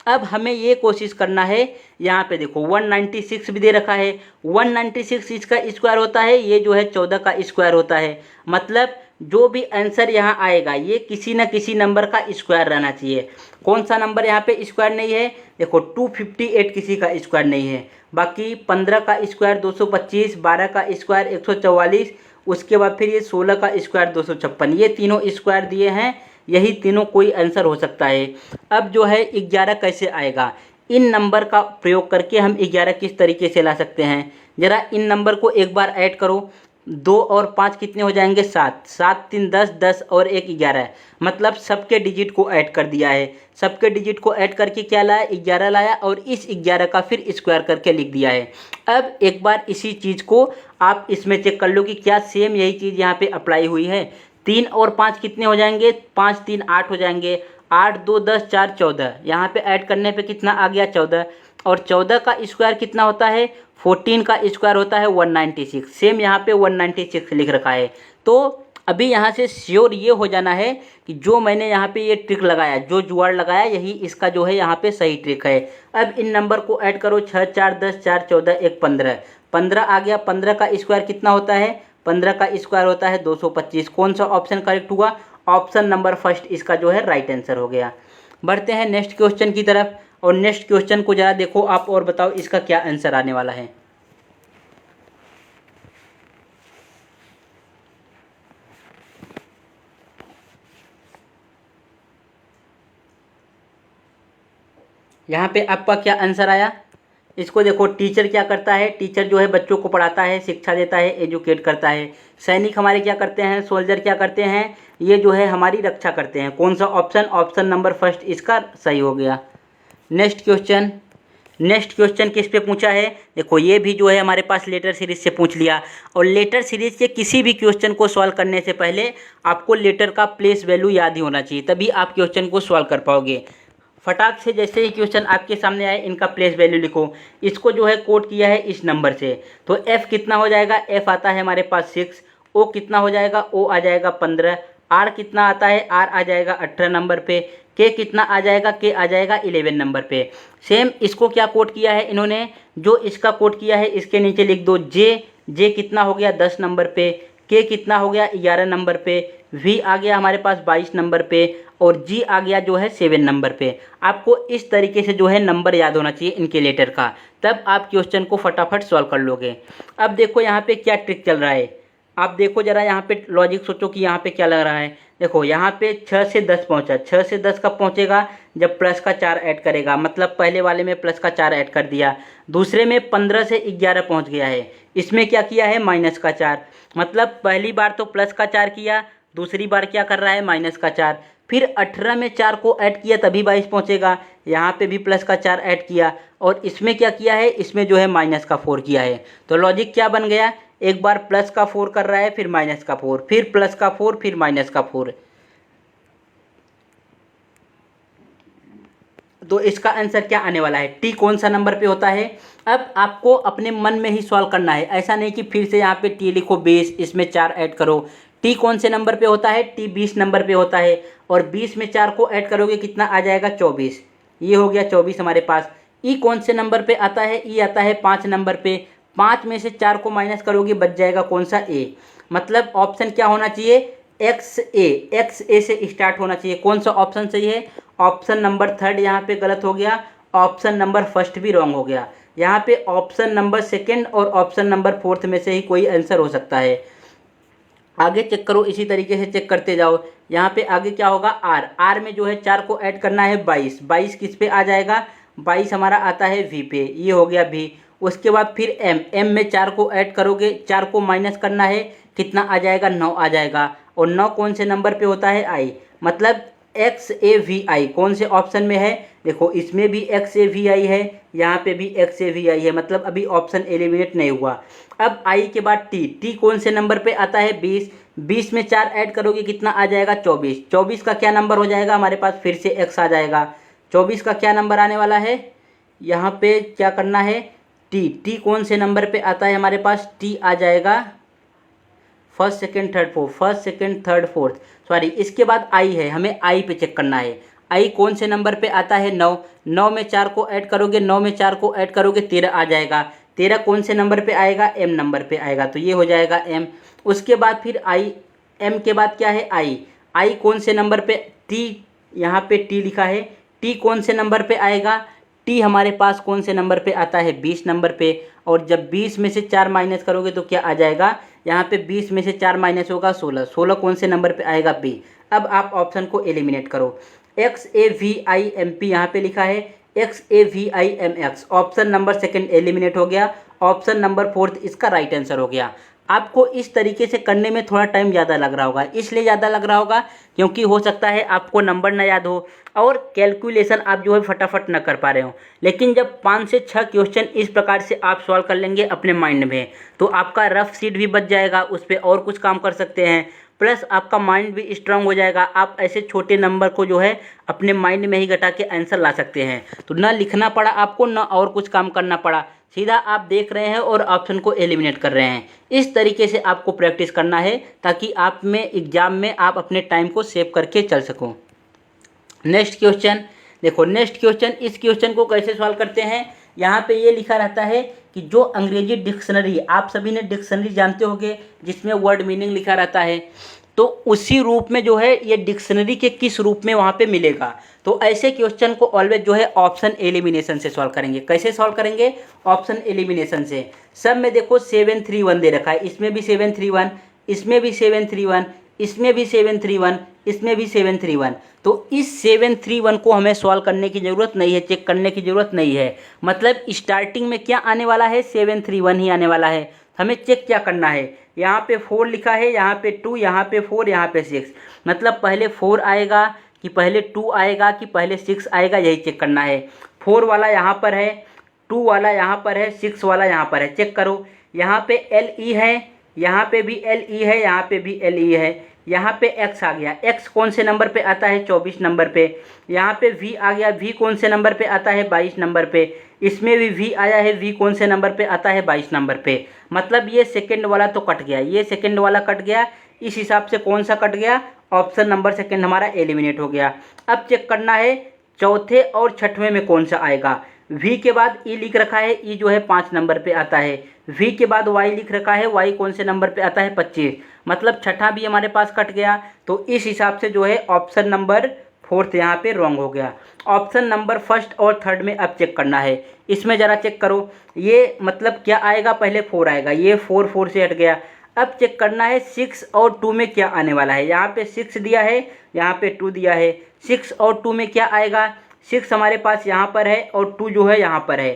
अब हमें ये कोशिश करना है, यहाँ पे देखो 196 भी दे रखा है, 196 इसका स्क्वायर होता है, ये जो है 14 का स्क्वायर होता है। मतलब जो भी आंसर यहाँ आएगा ये किसी न किसी नंबर का स्क्वायर रहना चाहिए। कौन सा नंबर यहाँ पे स्क्वायर नहीं है, देखो 258 किसी का स्क्वायर नहीं है, बाकी 15 का स्क्वायर 225, 12 का स्क्वायर 144, उसके बाद फिर ये 16 का स्क्वायर 256, ये तीनों स्क्वायर दिए हैं, यही तीनों कोई आंसर हो सकता है। अब जो है 11 कैसे आएगा, इन नंबर का प्रयोग करके हम 11 किस तरीके से ला सकते हैं, ज़रा इन नंबर को एक बार ऐड करो। 2 और 5 कितने हो जाएंगे 7, 7 3 10, 10 और 1 11, मतलब सबके डिजिट को ऐड कर दिया है। सबके डिजिट को ऐड करके क्या लाया 11 लाया, और इस 11 का फिर स्क्वायर करके लिख दिया है। अब एक बार इसी चीज़ को आप इसमें चेक कर लो कि क्या सेम यही चीज़ यहाँ पे अप्लाई हुई है। 3 और 5 कितने हो जाएंगे, 5 3 8 हो जाएंगे, 8 2 10 4 14, यहाँ पे ऐड करने पे कितना आ गया 14, और 14 का स्क्वायर कितना होता है 14 का स्क्वायर होता है 196, सेम यहाँ पे 196 लिख रखा है। तो अभी यहाँ से श्योर ये हो जाना है कि जो मैंने यहाँ पे ये ट्रिक लगाया, जो जुगाड़ लगाया, यही इसका जो है यहाँ पे सही ट्रिक है। अब इन नंबर को ऐड करो, 6 4 10 4 14 1 15, 15 आ गया। 15 का स्क्वायर कितना होता है, 15 का स्क्वायर होता है 225। कौन सा ऑप्शन करेक्ट हुआ, ऑप्शन नंबर फर्स्ट इसका जो है राइट आंसर हो गया। बढ़ते हैं नेक्स्ट क्वेश्चन की तरफ, और नेक्स्ट क्वेश्चन को ज़रा देखो आप और बताओ इसका क्या आंसर आने वाला है। यहाँ पे आपका क्या आंसर आया, इसको देखो। टीचर क्या करता है, टीचर जो है बच्चों को पढ़ाता है, शिक्षा देता है, एजुकेट करता है। सैनिक हमारे क्या करते हैं, सोल्जर क्या करते हैं, ये जो है हमारी रक्षा करते हैं। कौन सा ऑप्शन, ऑप्शन नंबर फर्स्ट इसका सही हो गया। नेक्स्ट क्वेश्चन, नेक्स्ट क्वेश्चन किस पे पूछा है, देखो ये भी जो है हमारे पास लेटर सीरीज से पूछ लिया। और लेटर सीरीज के किसी भी क्वेश्चन को सॉल्व करने से पहले आपको लेटर का प्लेस वैल्यू याद ही होना चाहिए, तभी आप क्वेश्चन को सॉल्व कर पाओगे। फटाक से जैसे ही क्वेश्चन आपके सामने आए इनका प्लेस वैल्यू लिखो। इसको जो है कोड किया है इस नंबर से, तो f कितना हो जाएगा, f आता है हमारे पास 6, o कितना हो जाएगा, o आ जाएगा 15, r कितना आता है, r आ जाएगा 18 नंबर पे, k कितना आ जाएगा, k आ जाएगा 11 नंबर पे। सेम इसको क्या कोड किया है इन्होंने, जो इसका कोड किया है इसके नीचे लिख दो j कितना हो गया 10 नंबर पे, k कितना हो गया 11 नंबर पे, v आ गया हमारे पास 22 नंबर पे, और g आ गया जो है 7 नंबर पे। आपको इस तरीके से जो है नंबर याद होना चाहिए इनके लेटर का, तब आप क्वेश्चन को फटाफट सॉल्व कर लोगे। अब देखो यहाँ पे क्या ट्रिक चल रहा है, आप देखो ज़रा यहाँ पे लॉजिक सोचो कि यहाँ पे क्या लग रहा है। देखो यहाँ पे 6 से 10 पहुँचा, 6 से 10 कब पहुँचेगा, जब प्लस का 4 ऐड करेगा, मतलब पहले वाले में प्लस का 4 ऐड कर दिया। दूसरे में 15 से 11 पहुँच गया है, इसमें क्या किया है माइनस का 4, मतलब पहली बार तो प्लस का 4 किया, दूसरी बार क्या कर रहा है माइनस का 4, फिर 18 में 4 को ऐड किया तभी 22 पहुँचेगा, यहाँ पे भी प्लस का 4 ऐड किया, और इसमें क्या किया है, इसमें जो है माइनस का 4 किया है। तो लॉजिक क्या बन गया, एक बार प्लस का 4 कर रहा है, फिर माइनस का 4, फिर प्लस का 4, फिर माइनस का 4। तो इसका आंसर क्या आने वाला है, टी कौन सा नंबर पे होता है। अब आपको अपने मन में ही सॉल्व करना है, ऐसा नहीं कि फिर से यहाँ पे टी लिखो 20, इसमें 4 ऐड करो। टी कौन से नंबर पे होता है, टी 20 नंबर पे होता है, और 20 में 4 को ऐड करोगे कितना आ जाएगा 24, ये हो गया 24 हमारे पास। ई कौन से नंबर पे आता है, ई आता है 5 नंबर पे, 5 में से 4 को माइनस करोगे बच जाएगा कौन सा, ए। मतलब ऑप्शन क्या होना चाहिए, एक्स ए से स्टार्ट होना चाहिए। कौन सा ऑप्शन सही है, ऑप्शन नंबर थर्ड यहाँ पे गलत हो गया, ऑप्शन नंबर फर्स्ट भी रॉन्ग हो गया। यहाँ पे ऑप्शन नंबर सेकंड और ऑप्शन नंबर फोर्थ में से ही कोई आंसर हो सकता है। आगे चेक करो, इसी तरीके से चेक करते जाओ। यहाँ पे आगे क्या होगा, आर में जो है 4 को ऐड करना है 22, 22 किस पे आ जाएगा, 22 हमारा आता है वी पे, ये हो गया भी। उसके बाद फिर एम में 4 को ऐड करोगे, 4 को माइनस करना है, कितना आ जाएगा 9 आ जाएगा, और 9 कौन से नंबर पे होता है, आई। मतलब एक्स ए वी आई कौन से ऑप्शन में है, देखो इसमें भी एक्स ए वी आई है, यहाँ पे भी एक्स ए वी आई है, मतलब अभी ऑप्शन एलिमिनेट नहीं हुआ। अब आई के बाद टी कौन से नंबर पे आता है 20, 20 में 4 ऐड करोगे कितना आ जाएगा 24, 24 का क्या नंबर हो जाएगा हमारे पास, फिर से एक्स आ जाएगा। 24 का क्या नंबर आने वाला है, यहाँ पे क्या करना है, टी कौन से नंबर पे आता है हमारे पास, टी आ जाएगा first second third fourth, first second third fourth, sorry इसके बाद आई है, हमें आई पे चेक करना है। आई कौन से नंबर पे आता है, 9, 9 में 4 को ऐड करोगे, 9 में 4 को ऐड करोगे 13 आ जाएगा। 13 कौन से नंबर पे आएगा, एम नंबर पे आएगा, तो ये हो जाएगा एम। उसके बाद फिर आई, एम के बाद क्या है, आई। आई कौन से नंबर पे, टी, यहाँ पे टी लिखा है, टी कौन से नंबर पे आएगा, टी हमारे पास कौन से नंबर पे आता है, 20 नंबर पे। और जब 20 में से 4 माइनस करोगे तो क्या आ जाएगा, यहाँ पे 20 में से 4 माइनस होगा 16, 16 कौन से नंबर पे आएगा, बी। अब आप ऑप्शन को एलिमिनेट करो, XAVIMP यहाँ पे लिखा है, XAVIMX, option number second eliminate हो गया, ऑप्शन नंबर फोर्थ इसका राइट आंसर हो गया। आपको इस तरीके से करने में थोड़ा टाइम ज़्यादा लग रहा होगा, इसलिए ज़्यादा लग रहा होगा क्योंकि हो सकता है आपको नंबर ना याद हो और कैलकुलेशन आप जो है फटाफट ना कर पा रहे हो। लेकिन जब 5 से 6 क्वेश्चन इस प्रकार से आप सॉल्व कर लेंगे अपने माइंड में, तो आपका रफ शीट भी बच जाएगा, उस पर और कुछ काम कर सकते हैं, प्लस आपका माइंड भी स्ट्रांग हो जाएगा। आप ऐसे छोटे नंबर को जो है अपने माइंड में ही घटा के आंसर ला सकते हैं, तो ना लिखना पड़ा आपको, ना और कुछ काम करना पड़ा, सीधा आप देख रहे हैं और ऑप्शन को एलिमिनेट कर रहे हैं। इस तरीके से आपको प्रैक्टिस करना है ताकि आप में एग्जाम में आप अपने टाइम को सेव करके चल सको। नेक्स्ट क्वेश्चन देखो, नेक्स्ट क्वेश्चन, इस क्वेश्चन को कैसे सॉल्व करते हैं, यहाँ पे ये लिखा रहता है कि जो अंग्रेजी डिक्शनरी, आप सभी ने डिक्शनरी जानते होंगे जिसमें वर्ड मीनिंग लिखा रहता है, तो उसी रूप में जो है ये डिक्शनरी के किस रूप में वहाँ पे मिलेगा। तो ऐसे क्वेश्चन को ऑलवेज जो है ऑप्शन एलिमिनेशन से सॉल्व करेंगे। कैसे सॉल्व करेंगे, ऑप्शन एलिमिनेशन से। सब में देखो 731 दे रखा है, इसमें भी 731, इसमें भी 731, इसमें भी 731, इसमें भी 731। तो इस 731 को हमें सॉल्व करने की ज़रूरत नहीं है, चेक करने की ज़रूरत नहीं है। मतलब स्टार्टिंग में क्या आने वाला है, 731 ही आने वाला है। हमें चेक क्या करना है, यहाँ पे 4 लिखा है, यहाँ पे 2, यहाँ पे 4, यहाँ पे 6। मतलब पहले 4 आएगा कि पहले 2 आएगा कि पहले 6 आएगा, यही चेक करना है। 4 वाला यहाँ पर है, 2 वाला यहाँ पर है, 6 वाला यहाँ पर है, चेक करो। यहाँ पे LE है, यहाँ पे भी LE है, यहाँ पे भी LE है, यहाँ पे X आ गया। X कौन से नंबर पे आता है, 24 नंबर पे। यहाँ पे V आ गया, V कौन से नंबर पे आता है, 22 नंबर पे। इसमें भी V आया है, V कौन से नंबर पे आता है, 22 नंबर पे। मतलब ये सेकंड वाला तो कट गया, ये सेकंड वाला कट गया। इस हिसाब से कौन सा कट गया, ऑप्शन नंबर सेकंड हमारा एलिमिनेट हो गया। अब चेक करना है चौथे और छठवें में कौन सा आएगा। V के बाद E लिख रखा है, E जो है 5 नंबर पे आता है। V के बाद Y लिख रखा है, Y कौन से नंबर पे आता है, 25। मतलब छठा भी हमारे पास कट गया। तो इस हिसाब से जो है ऑप्शन नंबर फोर्थ यहाँ पे रॉन्ग हो गया। ऑप्शन नंबर फर्स्ट और थर्ड में अब चेक करना है। इसमें ज़रा चेक करो, ये मतलब क्या आएगा, पहले 4 आएगा, ये 4 से हट गया। अब चेक करना है 6 और 2 में क्या आने वाला है। यहाँ पे 6 दिया है, यहाँ पे 2 दिया है। 6 और 2 में क्या आएगा, 6 हमारे पास यहाँ पर है और 2 जो है यहाँ पर है।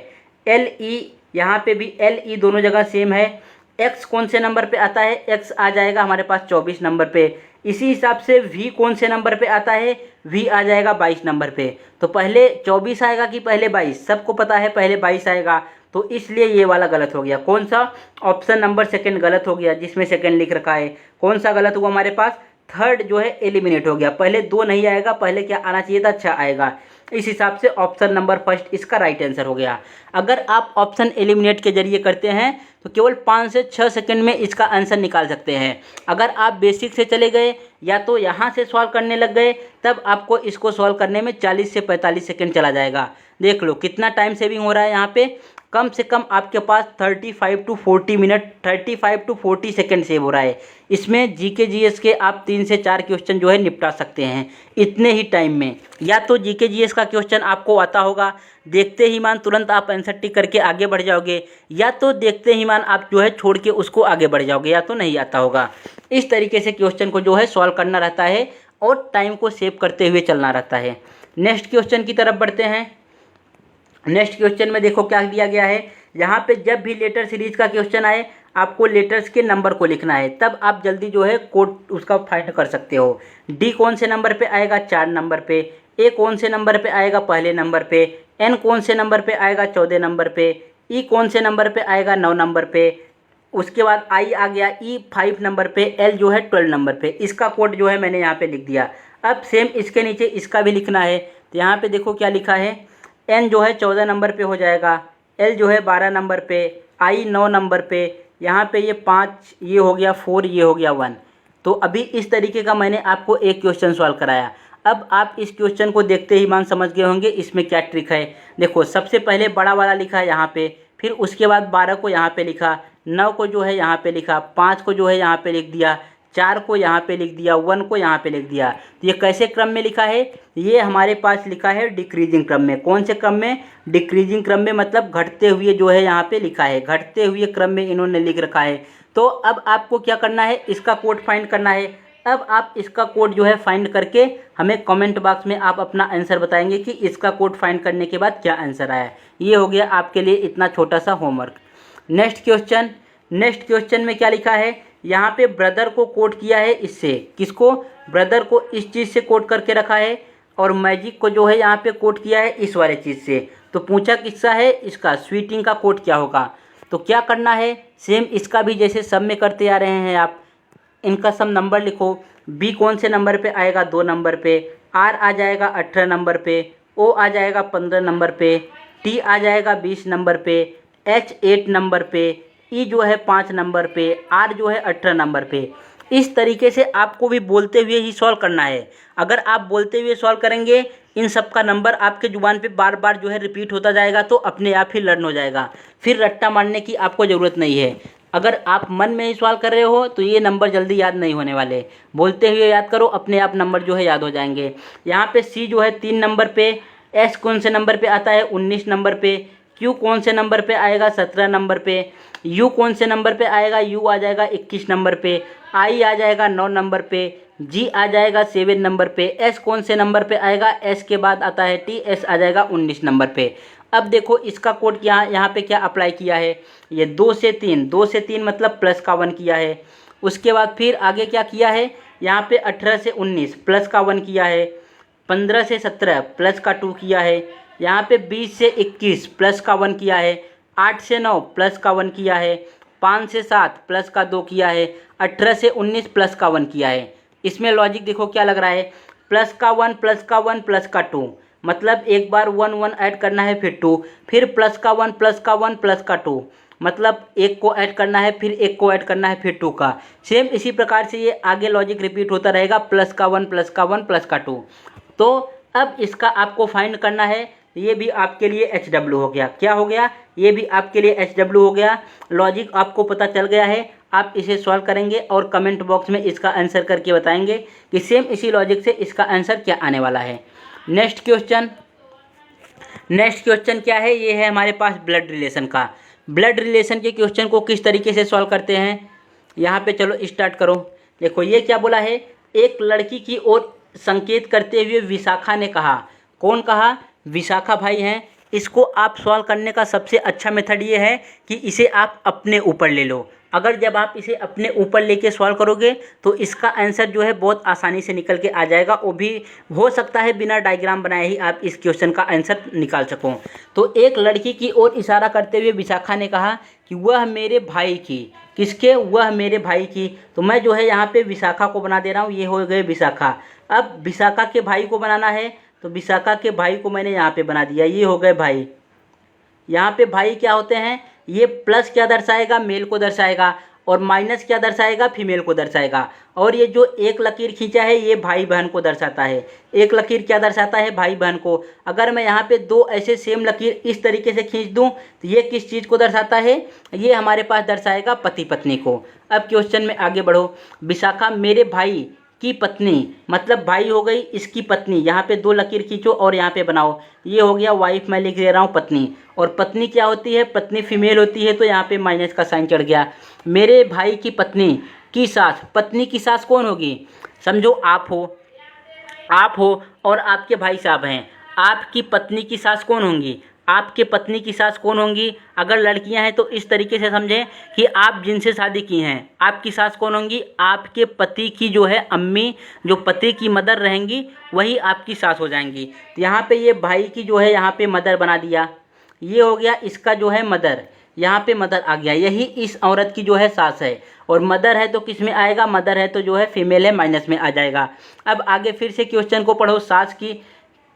LE यहाँ पे भी LE दोनों जगह सेम है। X कौन से नंबर पे आता है, X आ जाएगा हमारे पास 24 नंबर पे। इसी हिसाब से V कौन से नंबर पे आता है, V आ जाएगा 22 नंबर पे। तो पहले 24 आएगा कि पहले 22, सबको पता है पहले 22 आएगा, तो इसलिए ये वाला गलत हो गया। कौन सा, ऑप्शन नंबर सेकंड गलत हो गया, जिसमें सेकंड लिख रखा है। कौन सा गलत हुआ हमारे पास, थर्ड जो है एलिमिनेट हो गया। पहले 2 नहीं आएगा, पहले क्या आना चाहिए था, 6 आएगा। इस हिसाब से ऑप्शन नंबर फर्स्ट इसका राइट आंसर हो गया। अगर आप ऑप्शन एलिमिनेट के जरिए करते हैं तो केवल 5 से 6 सेकंड में इसका आंसर निकाल सकते हैं। अगर आप बेसिक से चले गए या तो यहाँ से सॉल्व करने लग गए, तब आपको इसको सॉल्व करने में 40 से 45 सेकंड चला जाएगा। देख लो कितना टाइम सेविंग हो रहा है। यहाँ पे कम से कम आपके पास 35 to 40 minute, 35 to 40 second save हो रहा है। इसमें जीके जीएस के आप 3 से 4 क्वेश्चन जो है निपटा सकते हैं इतने ही टाइम में। या तो जीके जीएस का क्वेश्चन आपको आता होगा, देखते ही मान तुरंत आप आंसर टिक करके आगे बढ़ जाओगे, या तो देखते ही मान आप जो है छोड़ के उसको आगे बढ़ जाओगे, या तो नहीं आता होगा। इस तरीके से क्वेश्चन को जो है सॉल्व करना रहता है और टाइम को सेव करते हुए चलना रहता है। नेक्स्ट क्वेश्चन की तरफ बढ़ते हैं। नेक्स्ट क्वेश्चन में देखो क्या दिया गया है। यहाँ पे जब भी लेटर सीरीज का क्वेश्चन आए, आपको लेटर्स के नंबर को लिखना है, तब आप जल्दी जो है कोड उसका फाइंड कर सकते हो। डी कौन से नंबर पे आएगा, 4 नंबर पे। ए कौन से नंबर पे आएगा, पहले नंबर पे। एन कौन से नंबर पे आएगा, 14 नंबर पे। ई कौन से नंबर पे आएगा, 9 नंबर पे। उसके बाद आई आ गया, ई 5 नंबर पे। एल जो है 12 नंबर पे। इसका कोड जो है मैंने यहाँ पे लिख दिया। अब सेम इसके नीचे इसका भी लिखना है। तो यहाँ पे देखो क्या लिखा है, N जो है 14 नंबर पे हो जाएगा, L जो है 12 नंबर पे, I 9 नंबर पे, यहाँ पे ये 5 ये हो गया, 4 ये हो गया 1। तो अभी इस तरीके का मैंने आपको एक क्वेश्चन सॉल्व कराया। अब आप इस क्वेश्चन को देखते ही मान समझ गए होंगे इसमें क्या ट्रिक है। देखो सबसे पहले बड़ा वाला लिखा है यहाँ पे, फिर उसके बाद 12 को यहाँ पे लिखा, 9 को जो है यहाँ पे लिखा, 5 को जो है यहाँ पे लिख दिया, 4 को यहाँ पे लिख दिया, 1 को यहाँ पे लिख दिया। तो ये कैसे क्रम में लिखा है, ये हमारे पास लिखा है डिक्रीजिंग क्रम में। कौन से क्रम में, डिक्रीजिंग क्रम में, मतलब घटते हुए जो है यहाँ पे लिखा है, घटते हुए क्रम में इन्होंने लिख रखा है। तो अब आपको क्या करना है, इसका कोड फाइंड करना है। अब आप इसका कोड जो है फाइंड करके हमें कमेंट बॉक्स में आप अपना आंसर बताएंगे कि इसका कोड फाइंड करने के बाद क्या आंसर आया। ये हो गया आपके लिए इतना छोटा सा होमवर्क। नेक्स्ट क्वेश्चन में क्या लिखा है, यहाँ पे ब्रदर को कोट किया है इससे, किसको, ब्रदर को इस चीज़ से कोट करके रखा है, और मैजिक को जो है यहाँ पे कोट किया है इस वाले चीज़ से। तो पूछा किसका है, इसका स्वीटिंग का कोट क्या होगा। तो क्या करना है, सेम इसका भी जैसे सब में करते आ रहे हैं आप, इनका सब नंबर लिखो। बी कौन से नंबर पे आएगा, 2 नंबर पे, आर आ जाएगा 18 नंबर पे, ओ आ जाएगा 15 नंबर पे, टी आ जाएगा 20 नंबर पे, एच 8 नंबर पे, ई जो है 5 नंबर पे, आर जो है 18 नंबर पे। इस तरीके से आपको भी बोलते हुए ही सॉल्व करना है। अगर आप बोलते हुए सॉल्व करेंगे, इन सब का नंबर आपके जुबान पे बार बार जो है रिपीट होता जाएगा, तो अपने आप ही लर्न हो जाएगा। फिर रट्टा मारने की आपको ज़रूरत नहीं है। अगर आप मन में ही सवाल कर रहे हो तो ये नंबर जल्दी याद नहीं होने वाले, बोलते हुए याद करो, अपने आप नंबर जो है याद हो जाएंगे। यहाँ पे सी जो है 3 नंबर पे, एस कौन से नंबर पे आता है, 19 नंबर पे, क्यू कौन से नंबर पे आएगा, 17 नंबर पे, यू कौन से नंबर पे आएगा, यू आ जाएगा 21 नंबर पे, आई आ जाएगा 9 नंबर पे, जी आ जाएगा 7 नंबर पे, एस कौन से नंबर पे आएगा, एस के बाद आता है टी, एस आ जाएगा 19 नंबर पे। अब देखो इसका कोड यहाँ पे क्या अप्लाई किया है, ये 2 से 3 मतलब प्लस का 1 किया है। उसके बाद फिर आगे क्या किया है, यहाँ पे 18 से 19 प्लस का 1 किया है, 15 से 17 प्लस का 2 किया है, यहाँ पे 20 से 21 प्लस का 1 किया है, 8 से 9 प्लस का 1 किया है, 5 से 7 प्लस का 2 किया है, 18 से 19 प्लस का 1 किया है। इसमें लॉजिक देखो क्या लग रहा है, प्लस का 1 प्लस का 1 प्लस का 2, मतलब एक बार 1 1 ऐड करना है फिर 2, फिर प्लस का 1 प्लस का 1 प्लस का 2, मतलब एक को ऐड करना है फिर एक को ऐड करना है फिर 2 का। सेम इसी प्रकार से ये आगे लॉजिक रिपीट होता रहेगा, प्लस का 1 प्लस का 1 प्लस का 2। तो अब इसका आपको फाइंड करना है, ये भी आपके लिए HW हो गया। क्या हो गया, ये भी आपके लिए HW हो गया। लॉजिक आपको पता चल गया है, आप इसे सॉल्व करेंगे और कमेंट बॉक्स में इसका आंसर करके बताएंगे कि सेम इसी लॉजिक से इसका आंसर क्या आने वाला है। नेक्स्ट क्वेश्चन क्या है, ये है हमारे पास ब्लड रिलेशन का। ब्लड रिलेशन के क्वेश्चन को किस तरीके से सॉल्व करते हैं, यहाँ पे चलो स्टार्ट करो। देखो ये क्या बोला है, एक लड़की की ओर संकेत करते हुए विशाखा ने कहा, कौन कहा, विशाखा भाई हैं। इसको आप सॉल्व करने का सबसे अच्छा मेथड ये है कि इसे आप अपने ऊपर ले लो। अगर जब आप इसे अपने ऊपर लेके सॉल्व करोगे तो इसका आंसर जो है बहुत आसानी से निकल के आ जाएगा, वो भी हो सकता है बिना डायग्राम बनाए ही आप इस क्वेश्चन का आंसर निकाल सको। तो एक लड़की की ओर इशारा करते हुए विशाखा ने कहा कि वह मेरे भाई की, किसके, वह मेरे भाई की। तो मैं जो है यहाँ पे विशाखा को बना दे रहा हूँ, ये हो गए विशाखा। अब विशाखा के भाई को बनाना है, तो विशाखा के भाई को मैंने यहाँ पे बना दिया, ये हो गए भाई। यहाँ पे भाई क्या होते हैं, ये प्लस क्या दर्शाएगा, मेल को दर्शाएगा, और माइनस क्या दर्शाएगा, फीमेल को दर्शाएगा। और ये जो एक लकीर खींचा है ये भाई बहन को दर्शाता है। एक लकीर क्या दर्शाता है, भाई बहन को। अगर मैं यहाँ पे 2 ऐसे सेम लकीर इस तरीके से खींच दूँ तो ये किस चीज़ को दर्शाता है, ये हमारे पास दर्शाएगा पति पत्नी को। अब क्वेश्चन में आगे बढ़ो। विशाखा मेरे भाई की पत्नी, मतलब भाई हो गई, इसकी पत्नी, यहाँ पे 2 लकीर खींचो और यहाँ पे बनाओ, ये हो गया वाइफ, मैं लिख दे रहा हूँ पत्नी। और पत्नी क्या होती है, पत्नी फीमेल होती है, तो यहाँ पे माइनस का साइन चढ़ गया। मेरे भाई की पत्नी की सास, पत्नी की सास कौन होगी, समझो आप हो और आपके भाई साहब हैं। आपकी पत्नी की सास कौन होंगी, आपके पत्नी की सास कौन होंगी। अगर लड़कियां हैं तो इस तरीके से समझें कि आप जिनसे शादी की हैं, आपकी सास कौन होंगी, आपके पति की जो है अम्मी, जो पति की मदर रहेंगी वही आपकी सास हो जाएंगी। तो यहाँ पे ये भाई की जो है यहाँ पे मदर बना दिया, ये हो गया इसका जो है मदर, यहाँ पे मदर आ गया, यही इस औरत की जो है सास है। और मदर है तो किस में आएगा, मदर है तो जो है फीमेल है, माइनस में आ जाएगा। अब आगे फिर से क्वेश्चन को पढ़ो। सास की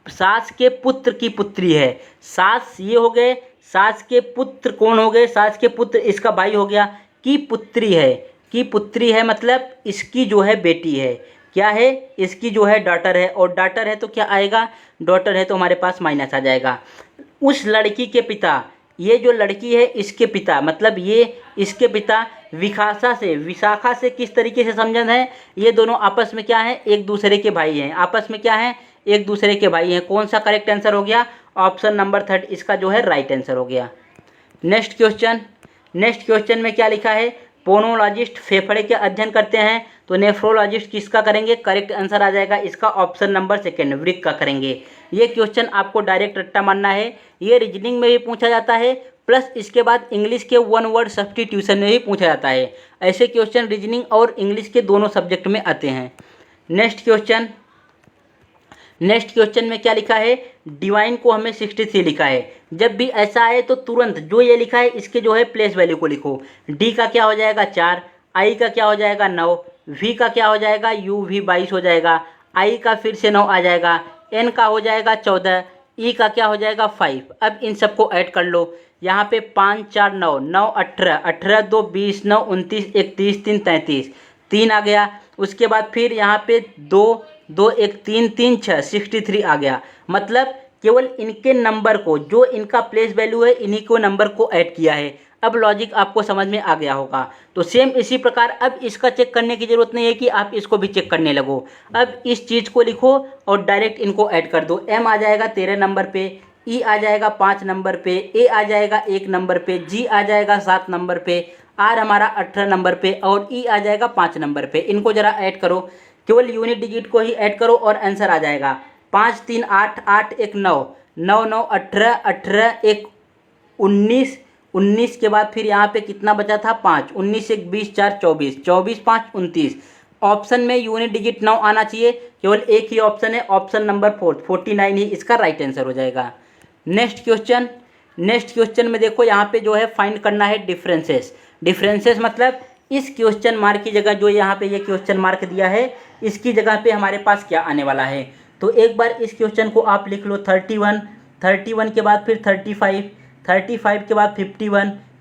सास के पुत्र की पुत्री है। सास ये हो गए, सास के पुत्र कौन हो गए, सास के पुत्र इसका भाई हो गया। की पुत्री है, की पुत्री है मतलब इसकी जो है बेटी है। क्या है, इसकी जो है डॉटर है, और डॉटर है तो क्या आएगा, डॉटर है तो हमारे पास माइनस आ जाएगा। उस लड़की के पिता, ये जो लड़की है इसके पिता मतलब ये इसके पिता विशाखा से किस तरीके से समझन है, ये दोनों आपस में क्या है, एक दूसरे के भाई हैं, आपस में क्या है, एक दूसरे के भाई हैं। कौन सा करेक्ट आंसर हो गया, ऑप्शन नंबर 3 इसका जो है राइट आंसर हो गया। नेक्स्ट क्वेश्चन में क्या लिखा है, पोनोलॉजिस्ट फेफड़े के अध्ययन करते हैं, तो नेफ्रोलॉजिस्ट किसका करेंगे, करेक्ट आंसर आ जाएगा इसका ऑप्शन नंबर 2 वृक्क का करेंगे। ये क्वेश्चन आपको डायरेक्ट रट्टा मारना है, ये रीजनिंग में भी पूछा जाता है, प्लस इसके बाद इंग्लिश के 1 वर्ड सब्स्टिट्यूशन में भी पूछा जाता है। ऐसे क्वेश्चन रीजनिंग और इंग्लिश के दोनों सब्जेक्ट में आते हैं। नेक्स्ट क्वेश्चन में क्या लिखा है, डिवाइन को हमें 63 लिखा है। जब भी ऐसा आए तो तुरंत जो ये लिखा है इसके जो है प्लेस वैल्यू को लिखो। डी का क्या हो जाएगा 4, आई का क्या हो जाएगा 9, वी का क्या हो जाएगा यू वी 22 हो जाएगा, आई का फिर से 9 आ जाएगा, एन का हो जाएगा 14, ई का क्या हो जाएगा 5। अब इन सबको ऐड कर लो, यहाँ पे 5 4 9 9 18 18 2 20 9 29 31 3 33 3 आ गया। उसके बाद फिर यहाँ पे 2 2 1 3 3 6 63 आ गया। मतलब केवल इनके नंबर को, जो इनका प्लेस वैल्यू है इन्हीं को नंबर को ऐड किया है। अब लॉजिक आपको समझ में आ गया होगा। तो सेम इसी प्रकार अब इसका चेक करने की ज़रूरत नहीं है कि आप इसको भी चेक करने लगो। अब इस चीज़ को लिखो और डायरेक्ट इनको ऐड कर दो। एम आ जाएगा 13 नंबर पे, ई आ जाएगा 5 नंबर पे, ए आ जाएगा 1 नंबर पे, जी आ जाएगा 7 नंबर पे, आर हमारा 18 नंबर पे और ई आ जाएगा 5 नंबर पे। इनको ज़रा ऐड करो, केवल यूनिट डिजिट को ही ऐड करो और आंसर आ जाएगा 5 3 8 8 1 9 9 9 18 18 1 19 19 के बाद फिर यहाँ पे कितना बचा था 5 19 1 20 4 24 24 5 29। ऑप्शन में यूनिट डिजिट 9 आना चाहिए, केवल एक ही ऑप्शन है, ऑप्शन नंबर 4 49 ही इसका राइट आंसर हो जाएगा। नेक्स्ट क्वेश्चन में देखो यहाँ पे जो है फाइंड करना है डिफरेंसेस मतलब इस क्वेश्चन मार्क की जगह जो यहाँ पे ये क्वेश्चन मार्क दिया है इसकी जगह पे हमारे पास क्या आने वाला है। तो एक बार इस क्वेश्चन को आप लिख लो 31 के बाद फिर 35 के बाद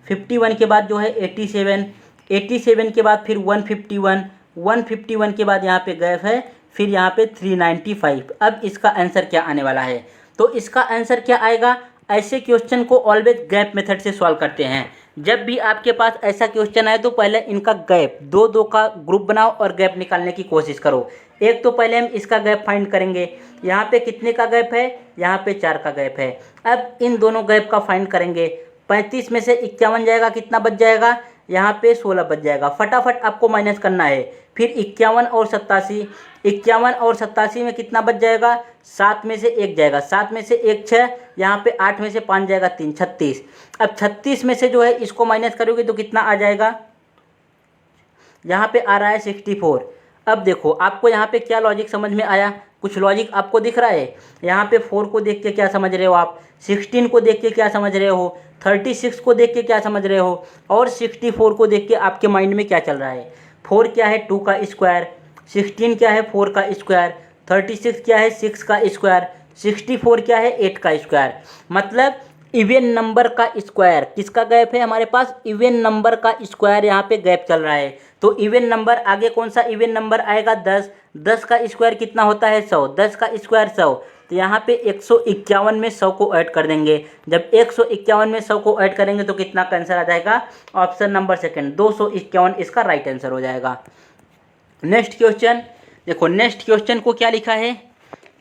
51 के बाद जो है 87 के बाद फिर 151 के बाद यहाँ पे गैप है, फिर यहाँ पे 395। अब इसका आंसर क्या आने वाला है, तो इसका आंसर क्या आएगा, ऐसे क्वेश्चन को ऑलवेज गैप मेथड से सॉल्व करते हैं। जब भी आपके पास ऐसा क्वेश्चन आए तो पहले इनका गैप 2 का ग्रुप बनाओ और गैप निकालने की कोशिश करो। एक तो पहले हम इसका गैप फाइंड करेंगे, यहाँ पे कितने का गैप है, यहाँ पे 4 का गैप है। अब इन दोनों गैप का फाइंड करेंगे, 35 में से 51 जाएगा, कितना बच जाएगा, यहाँ पे 16 बच जाएगा। फटाफट आपको माइनस करना है, फिर 51 और 87 में कितना बच जाएगा, 7 में से 1 जाएगा, 7 में से 1 6, यहाँ पे 8 में से 5 जाएगा 3 36। अब 36 में से जो है इसको माइनस करोगे तो कितना आ जाएगा, यहाँ पे आ रहा है 64। अब देखो आपको यहाँ पे क्या लॉजिक समझ में आया, कुछ लॉजिक आपको दिख रहा है। यहाँ पे 4 को देख के क्या समझ रहे हो आप, 16 को देख के क्या समझ रहे हो, 36 को देख के क्या समझ रहे हो, और 64 को देख के आपके माइंड में क्या चल रहा है। 4 क्या है 2 का स्क्वायर, 16 क्या है 4 का स्क्वायर, 36 क्या है 6 का स्क्वायर, 64 क्या है 8 का स्क्वायर। मतलब इवन नंबर का स्क्वायर, किसका गैप है हमारे पास, इवन नंबर का स्क्वायर यहाँ पे गैप चल रहा है। तो इवन नंबर आगे कौन सा इवन नंबर आएगा 10 का स्क्वायर कितना होता है 100, 10 का स्क्वायर 100। तो यहाँ पे 151 में 100 को ऐड कर देंगे। जब 151 में 100 को ऐड करेंगे तो कितना का आंसर आ जाएगा, ऑप्शन नंबर 2 251 इसका राइट आंसर हो जाएगा। नेक्स्ट क्वेश्चन देखो, नेक्स्ट क्वेश्चन को क्या लिखा है,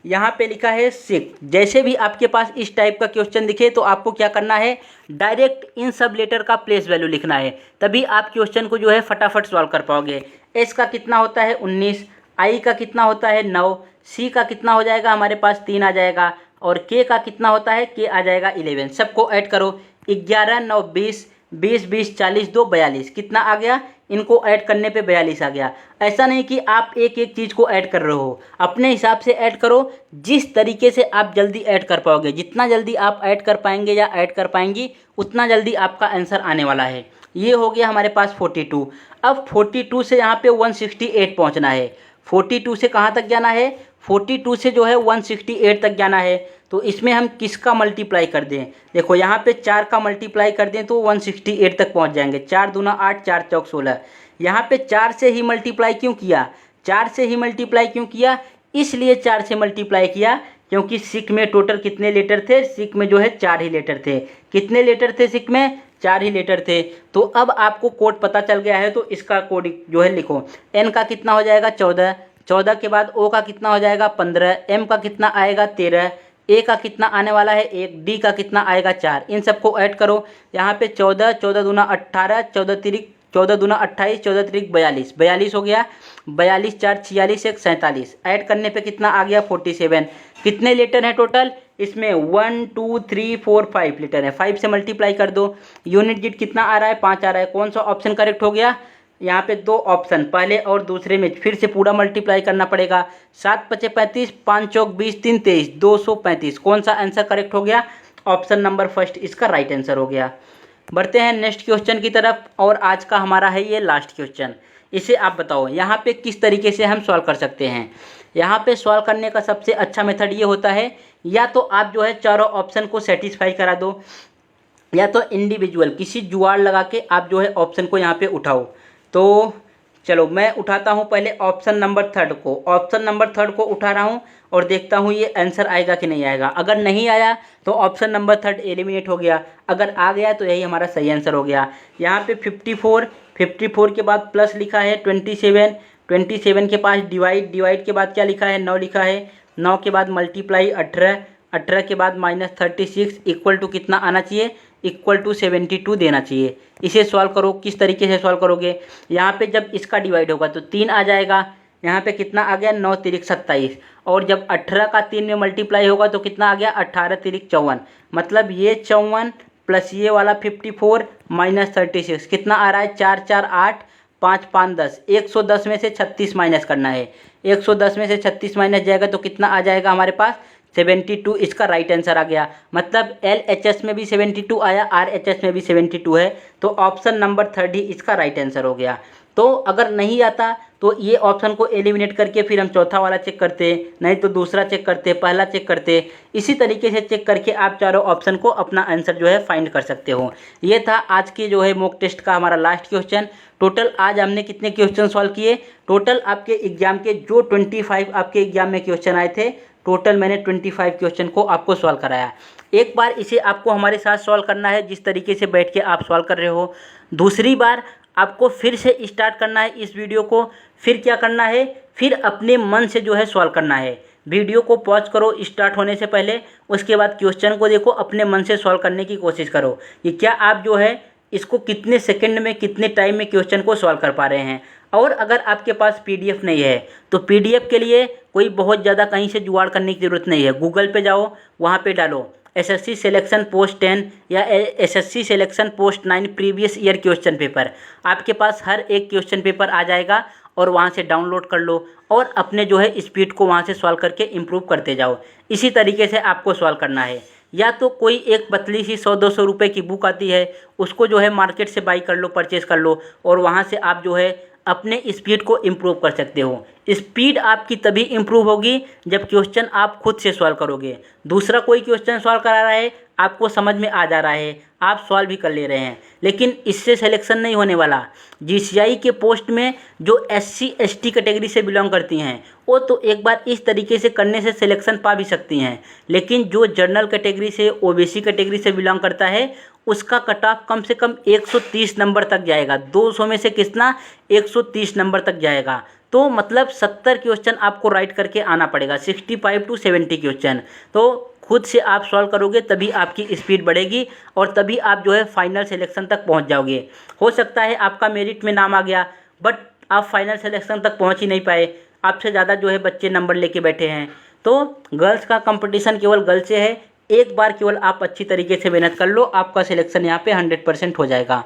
यहाँ पे लिखा है 6। जैसे भी आपके पास इस टाइप का क्वेश्चन दिखे तो आपको क्या करना है, डायरेक्ट इन सब लेटर का प्लेस वैल्यू लिखना है, तभी आप क्वेश्चन को जो है फटाफट सॉल्व कर पाओगे। एस का कितना होता है 19, आई का कितना होता है 9, सी का कितना हो जाएगा हमारे पास 3 आ जाएगा, और के का कितना होता है, के आ जाएगा 11। सबको ऐड करो, 11 9 20 20 20 40 2 42, कितना आ गया, इनको ऐड करने पे 42 आ गया। ऐसा नहीं कि आप एक एक चीज़ को ऐड कर रहे हो, अपने हिसाब से ऐड करो, जिस तरीके से आप जल्दी ऐड कर पाओगे। जितना जल्दी आप ऐड कर पाएंगे या ऐड कर पाएंगी उतना जल्दी आपका आंसर आने वाला है। ये हो गया हमारे पास 42। अब 42 से यहाँ पे 168 पहुँचना है। 42 से कहाँ तक जाना है, 42 से जो है 168 तक जाना है। तो इसमें हम किसका मल्टीप्लाई कर दें, देखो यहाँ पे 4 का मल्टीप्लाई कर दें तो 168 तक पहुँच जाएंगे। 4 दूना 8, 4 चौक 16। यहाँ पे 4 से ही मल्टीप्लाई क्यों किया, 4 से ही मल्टीप्लाई क्यों किया, इसलिए 4 से मल्टीप्लाई किया क्योंकि सिक में टोटल कितने लेटर थे, सिक में जो है 4 ही लेटर थे। कितने लेटर थे सिक में, 4 ही लेटर थे। तो अब आपको कोड पता चल गया है, तो इसका कोड जो है लिखो। एन का कितना हो जाएगा 14, 14 के बाद ओ का कितना हो जाएगा 15, एम का कितना आएगा 13, ए का कितना आने वाला है 1, डी का कितना आएगा 4। इन सबको ऐड करो। यहाँ पे 14, 14 दूना 18, 14 तिरिक 14 दूना 28, 14 तिरिक 42, 42 हो गया। 42 4 46, 1 47। ऐड करने पे कितना आ गया 47। कितने लेटर हैं टोटल इसमें, 1 2 3 4 5 लेटर है। 5 से मल्टीप्लाई कर दो। यूनिट डिजिट कितना आ रहा है 5 आ रहा है। कौन सा ऑप्शन करेक्ट हो गया, यहाँ पे 2 ऑप्शन, पहले और दूसरे में फिर से पूरा मल्टीप्लाई करना पड़ेगा। 7 5 35, 5 चौक 20, 3 23, 235। कौन सा आंसर करेक्ट हो गया, ऑप्शन नंबर फर्स्ट इसका राइट आंसर हो गया। बढ़ते हैं नेक्स्ट क्वेश्चन की तरफ, और आज का हमारा है ये लास्ट क्वेश्चन। इसे आप बताओ यहाँ पे किस तरीके से हम सॉल्व कर सकते हैं। यहाँ पे सॉल्व करने का सबसे अच्छा मेथड ये होता है, या तो आप जो है चारों ऑप्शन को सेटिस्फाई करा दो, या तो इंडिविजुअल किसी जुगाड़ लगा के आप जो है ऑप्शन को यहाँ पे उठाओ। तो चलो मैं उठाता हूँ पहले ऑप्शन नंबर 3 को। ऑप्शन नंबर 3 को उठा रहा हूँ और देखता हूँ ये आंसर आएगा कि नहीं आएगा। अगर नहीं आया तो ऑप्शन नंबर 3 एलिमिनेट हो गया, अगर आ गया तो यही हमारा सही आंसर हो गया। यहाँ पे 54 के बाद प्लस लिखा है 27 के पास डिवाइड के बाद क्या लिखा है 9 लिखा है। 9 के बाद मल्टीप्लाई 18 के बाद -36 इक्वल टू कितना आना चाहिए, इक्वल टू 72 देना चाहिए। इसे सॉल्व करो। किस तरीके से सॉल्व करोगे, यहाँ पे जब इसका डिवाइड होगा तो 3 आ जाएगा। यहाँ पे कितना आ गया 9 तिरिक 27, और जब 18 का 3 में मल्टीप्लाई होगा तो कितना आ गया 18 तिरिक 54। मतलब ये 54 प्लस ये वाला 54 -36 कितना आ रहा है 4 4 8, 5 5 10। 110 में से 36 माइनस करना है। 110 में से 36 माइनस जाएगा तो कितना आ जाएगा हमारे पास 72। इसका राइट आंसर आ गया। मतलब LHS में भी 72 आया, RHS में भी 72 है। तो ऑप्शन नंबर 3 ही इसका राइट आंसर हो गया। तो अगर नहीं आता तो ये ऑप्शन को एलिमिनेट करके फिर हम चौथा वाला चेक करते, नहीं तो दूसरा चेक करते, पहला चेक करते। इसी तरीके से चेक करके आप चारों ऑप्शन को अपना आंसर जो है फाइंड कर सकते हो। ये था आज की जो है मॉक टेस्ट का हमारा लास्ट क्वेश्चन। टोटल आज हमने कितने क्वेश्चन सॉल्व किए, टोटल आपके एग्जाम के जो 25 आपके एग्जाम में क्वेश्चन आए थे, टोटल मैंने 25 क्वेश्चन को आपको सॉल्व कराया। एक बार इसे आपको हमारे साथ सॉल्व करना है जिस तरीके से बैठ के आप सॉल्व कर रहे हो। दूसरी बार आपको फिर से स्टार्ट करना है इस वीडियो को। फिर क्या करना है, फिर अपने मन से जो है सॉल्व करना है। वीडियो को पॉज करो स्टार्ट होने से पहले, उसके बाद क्वेश्चन को देखो, अपने मन से सॉल्व करने की कोशिश करो कि क्या आप जो है इसको कितने सेकंड में, कितने टाइम में क्वेश्चन को सॉल्व कर पा रहे हैं। और अगर आपके पास PDF नहीं है तो PDF के लिए कोई बहुत ज़्यादा कहीं से जुगाड़ करने की ज़रूरत नहीं है। गूगल पे जाओ, वहाँ पे डालो SSC सिलेक्शन पोस्ट 10 या SSC selection post 9 previous year question paper. आपके पास हर एक क्वेश्चन पेपर आ जाएगा और वहाँ से डाउनलोड कर लो और अपने जो है स्पीड को वहाँ से सॉल्व करके इम्प्रूव करते जाओ। इसी तरीके से आपको सॉल्व करना है। या तो कोई एक पतली सी 100-200 रुपये की बुक आती है, उसको जो है मार्केट से बाई कर लो, परचेज कर लो, और वहाँ से आप जो है अपने स्पीड को इम्प्रूव कर सकते हो। स्पीड आपकी तभी इम्प्रूव होगी जब क्वेश्चन आप खुद से सॉल्व करोगे। दूसरा कोई क्वेश्चन सॉल्व करा रहा है, आपको समझ में आ जा रहा है, आप सॉल्व भी कर ले रहे हैं, लेकिन इससे सिलेक्शन नहीं होने वाला। GCI के पोस्ट में जो SC ST कैटेगरी से बिलोंग करती हैं वो तो एक बार इस तरीके से करने से सिलेक्शन पा भी सकती हैं, लेकिन जो जनरल कैटेगरी से, OBC कैटेगरी से बिलोंग करता है, उसका कट ऑफ कम से कम 130 नंबर तक जाएगा। 200 में से कितना 130 नंबर तक जाएगा। तो मतलब 70 क्वेश्चन आपको राइट करके आना पड़ेगा, 65 to 70 क्वेश्चन। तो खुद से आप सॉल्व करोगे तभी आपकी स्पीड बढ़ेगी और तभी आप जो है फाइनल सिलेक्शन तक पहुंच जाओगे। हो सकता है आपका मेरिट में नाम आ गया, बट आप फाइनल सिलेक्शन तक पहुंच ही नहीं पाए, आपसे ज़्यादा जो है बच्चे नंबर लेके बैठे हैं। तो गर्ल्स का कंपटीशन केवल गर्ल्स से है। एक बार केवल आप अच्छी तरीके से मेहनत कर लो, आपका सिलेक्शन यहाँ पे 100% हो जाएगा।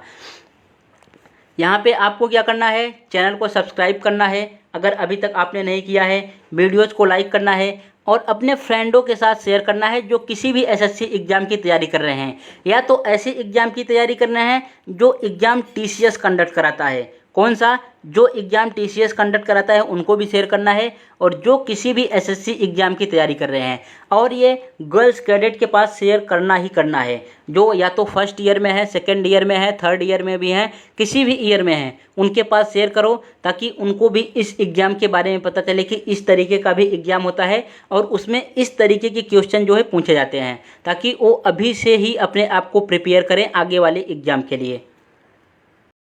यहाँ पे आपको क्या करना है, चैनल को सब्सक्राइब करना है अगर अभी तक आपने नहीं किया है, वीडियोज़ को लाइक करना है और अपने फ्रेंडों के साथ शेयर करना है जो किसी भी SSC एग्ज़ाम की तैयारी कर रहे हैं, या तो ऐसे एग्ज़ाम की तैयारी कर रहे हैं जो एग्ज़ाम TCS कंडक्ट कराता है, कौन सा? जो एग्ज़ाम टीसीएस कंडक्ट कराता है उनको भी शेयर करना है, और जो किसी भी एसएससी एग्ज़ाम की तैयारी कर रहे हैं। और ये गर्ल्स कैडेट के पास शेयर करना ही करना है, जो या तो फर्स्ट ईयर में है, सेकेंड ईयर में है, थर्ड ईयर में भी हैं, किसी भी ईयर में हैं, उनके पास शेयर करो, ताकि उनको भी इस एग्ज़ाम के बारे में पता चले कि इस तरीके का भी एग्ज़ाम होता है और उसमें इस तरीके के क्वेश्चन जो है पूछे जाते हैं, ताकि वो अभी से ही अपने आप को प्रिपेयर करें आगे वाले एग्ज़ाम के लिए।